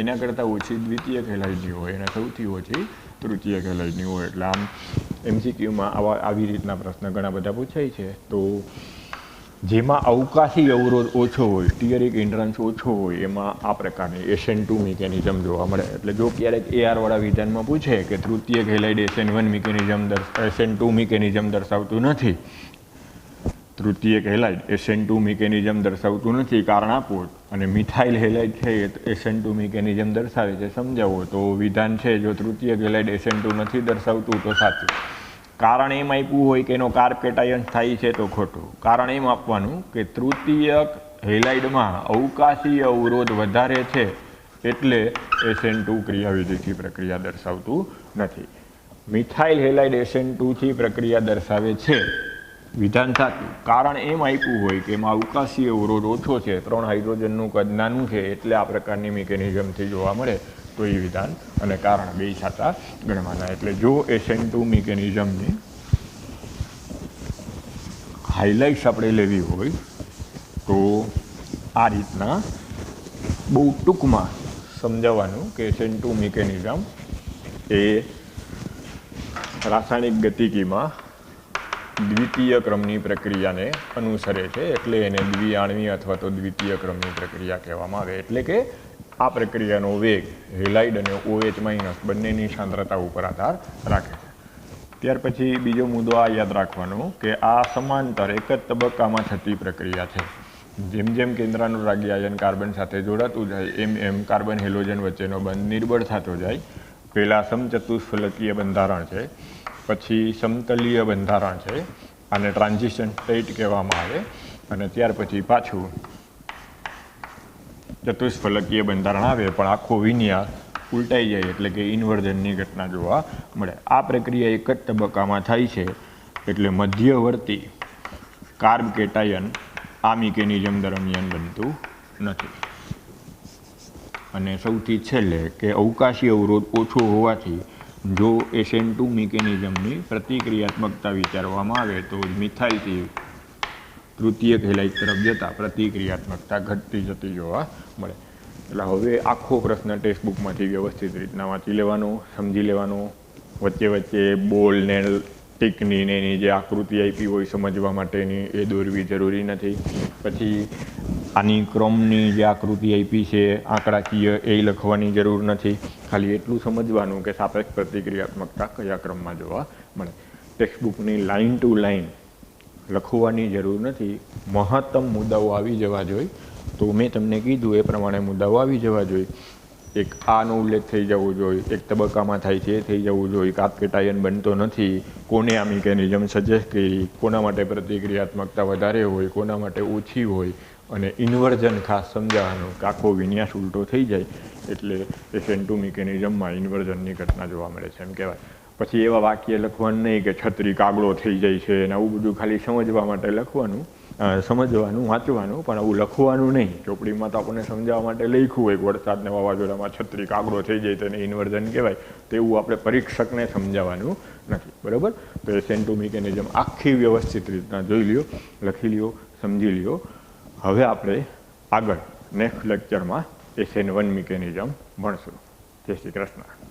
એના કરતાં ઓછી દ્વિતીયક હેલાઇડની હોય અને સૌથી ઓછી તૃતીયક હેલાઇડની હોય. એટલે આમ MCQમાં આવી રીતના પ્રશ્ન ઘણા બધા પૂછાય છે. તો જેમાં અવકાશી અવરોધ ઓછો હોય, સ્ટીયરિક હિન્ડ્રન્સ ઓછો હોય, એમાં આ પ્રકારની SN2 મિકેનિઝમ જોવા મળે. એટલે જો ક્યારેક AR-વાળા વિધાનમાં પૂછે કે તૃતીયક હેલાઇડ SN2 મિકેનિઝમ દર્શાવતું નથી, તૃતીયક હેલાઇડ SN2 મિકેનિઝમ દર્શાવતું નથી, કારણ આપો, અને મિથાઇલ હેલાઇડ છે એ SN2 મિકેનિઝમ દર્શાવે છે, સમજાવો, તો વિધાન છે જો તૃતીયક હેલાઇડ SN2 નથી દર્શાવતું તો સાચું. કારણ એમ આપ્યું હોય કે એનો કાર્બ કેટાયન થાય છે તો ખોટું. કારણ એમ આપવાનું કે તૃતીયક હેલાઇડમાં અવકાશી અવરોધ વધારે છે એટલે SN2 ક્રિયાવિધિથી પ્રક્રિયા દર્શાવતું નથી. મિથાઇલ હેલાઇડ SN2થી પ્રક્રિયા દર્શાવે છે, વિધાન સાચું. કારણ એમ આપ્યું હોય કે એમાં અવકાશી અવરોધ ઓછો છે, 3 હાઇડ્રોજનનું કદ નાનું છે, એટલે આ પ્રકારની મિકેનિઝમથી જોવા મળે, તો એ વિધાન અને કારણ બે સાચા ગણવાના. એટલે જો SN2 મિકેનિઝમની હાઇલાઇટ્સ આપણે લેવી હોય તો આ રીતના બહુ ટૂંકમાં સમજાવવાનું કે SN2 મિકેનિઝમ એ રાસાયણિક ગતિકીમાં દ્વિતીય ક્રમની પ્રક્રિયાને અનુસરે છે, એટલે એને દ્વિઆણવીય અથવા તો દ્વિતીય ક્રમની પ્રક્રિયા કહેવામાં આવે. એટલે કે આ પ્રક્રિયાનો વેગ હેલાઇડ અને OH- બંનેની સાંદ્રતા ઉપર આધાર રાખે છે. ત્યાર પછી બીજો મુદ્દો આ યાદ રાખવાનો કે આ સમાંતર એક જ તબક્કામાં થતી પ્રક્રિયા છે. જેમ જેમ કેન્દ્રાનુરાગી આયન કાર્બન સાથે જોડાતું જાય એમ એમ કાર્બન હેલોજન વચ્ચેનો બંધ નિર્બળ થતો જાય. પહેલાં સમચતુષ્ફલકીય બંધારણ છે, પછી સમતલીય બંધારણ છે, આને ટ્રાન્ઝિશન સ્ટેટ કહેવામાં આવે, અને ત્યાર પછી પાછું ચતુષ્ફલકીય બંધારણ આવે, પણ આખો વિન્યાસ ઉલટાઈ જાય, એટલે કે ઇન્વર્ઝનની ઘટના જોવા મળે. આ પ્રક્રિયા એક જ તબક્કામાં થાય છે, એટલે મધ્યવર્તી કાર્બ કેટાયન આ મિકેનિઝમ દરમિયાન બનતું નથી. અને સૌથી છેલ્લે કે અવકાશી અવરોધ ઓછો હોવાથી જો SN2 મિકેનિઝમની પ્રતિક્રિયાત્મકતા વિચારવામાં આવે તો મિથાઇલથી તૃતીયક હેલાઇડ તરફ જતાં પ્રતિક્રિયાત્મકતા ઘટતી જતી જોવા મળે. એટલે હવે આખો પ્રશ્ન ટેક્સ્ટબુકમાંથી વ્યવસ્થિત રીતના વાંચી લેવાનો, સમજી લેવાનો. વચ્ચે વચ્ચે બોલ ને ટીકની ને એની જે આકૃતિ આપી હોય સમજવા માટેની એ દોરવી જરૂરી નથી. પછી આની ક્રમની જે આકૃતિ આપી છે આંકડાકીય એ લખવાની જરૂર નથી. ખાલી એટલું સમજવાનું કે સાપેક્ષ પ્રતિક્રિયાત્મકતા કયા ક્રમમાં જોવા મળે. ટેક્સ્ટબુકની લાઇન ટુ લાઇન લખવાની જરૂર નથી. મહત્તમ મુદ્દાઓ આવી જવા જોઈએ. તો મેં તમને કીધું એ પ્રમાણે મુદ્દાઓ આવી જવા જોઈએ. એક આનો ઉલ્લેખ થઈ જવો જોઈએ, એક તબક્કામાં થાય છે એ થઈ જવું જોઈએ, કાર્બ કેટાયન બનતો નથી, કોને આ મિકેનિઝમ સજેસ્ટ કરી, કોના માટે પ્રતિક્રિયાત્મકતા વધારે હોય, કોના માટે ઓછી હોય, અને ઇન્વર્ઝન ખાસ સમજાવવાનું કે આખો વિન્યાસ ઉલટો થઈ જાય એટલે SN2 મિકેનિઝમમાં ઇન્વર્ઝનની ઘટના જોવા મળે છે એમ કહેવાય. પછી એવા વાક્ય લખવાનું નહીં કે છત્રી કાગડો થઈ જાય છે અને આવું બધું ખાલી સમજવા માટે લખવાનું. સમજવાનું, વાંચવાનું, પણ આવું લખવાનું નહીં. ચોપડીમાં તો આપણને સમજાવવા માટે લખ્યું હોય વરસાદને વાવાઝોડામાં છત્રી કાગડો થઈ જાય તેને ઇન્વર્ઝન કહેવાય, તેવું આપણે પરીક્ષકને સમજાવવાનું નથી. બરાબર? તો એ સેન્ટો મિકેનિઝમ આખી વ્યવસ્થિત રીતના જોઈ લ્યો, લખી લ્યો, સમજી લ્યો. હવે આપણે આગળ નેક્સ્ટ લેક્ચરમાં SN1 મિકેનિઝમ ભણશું. જય શ્રી કૃષ્ણ.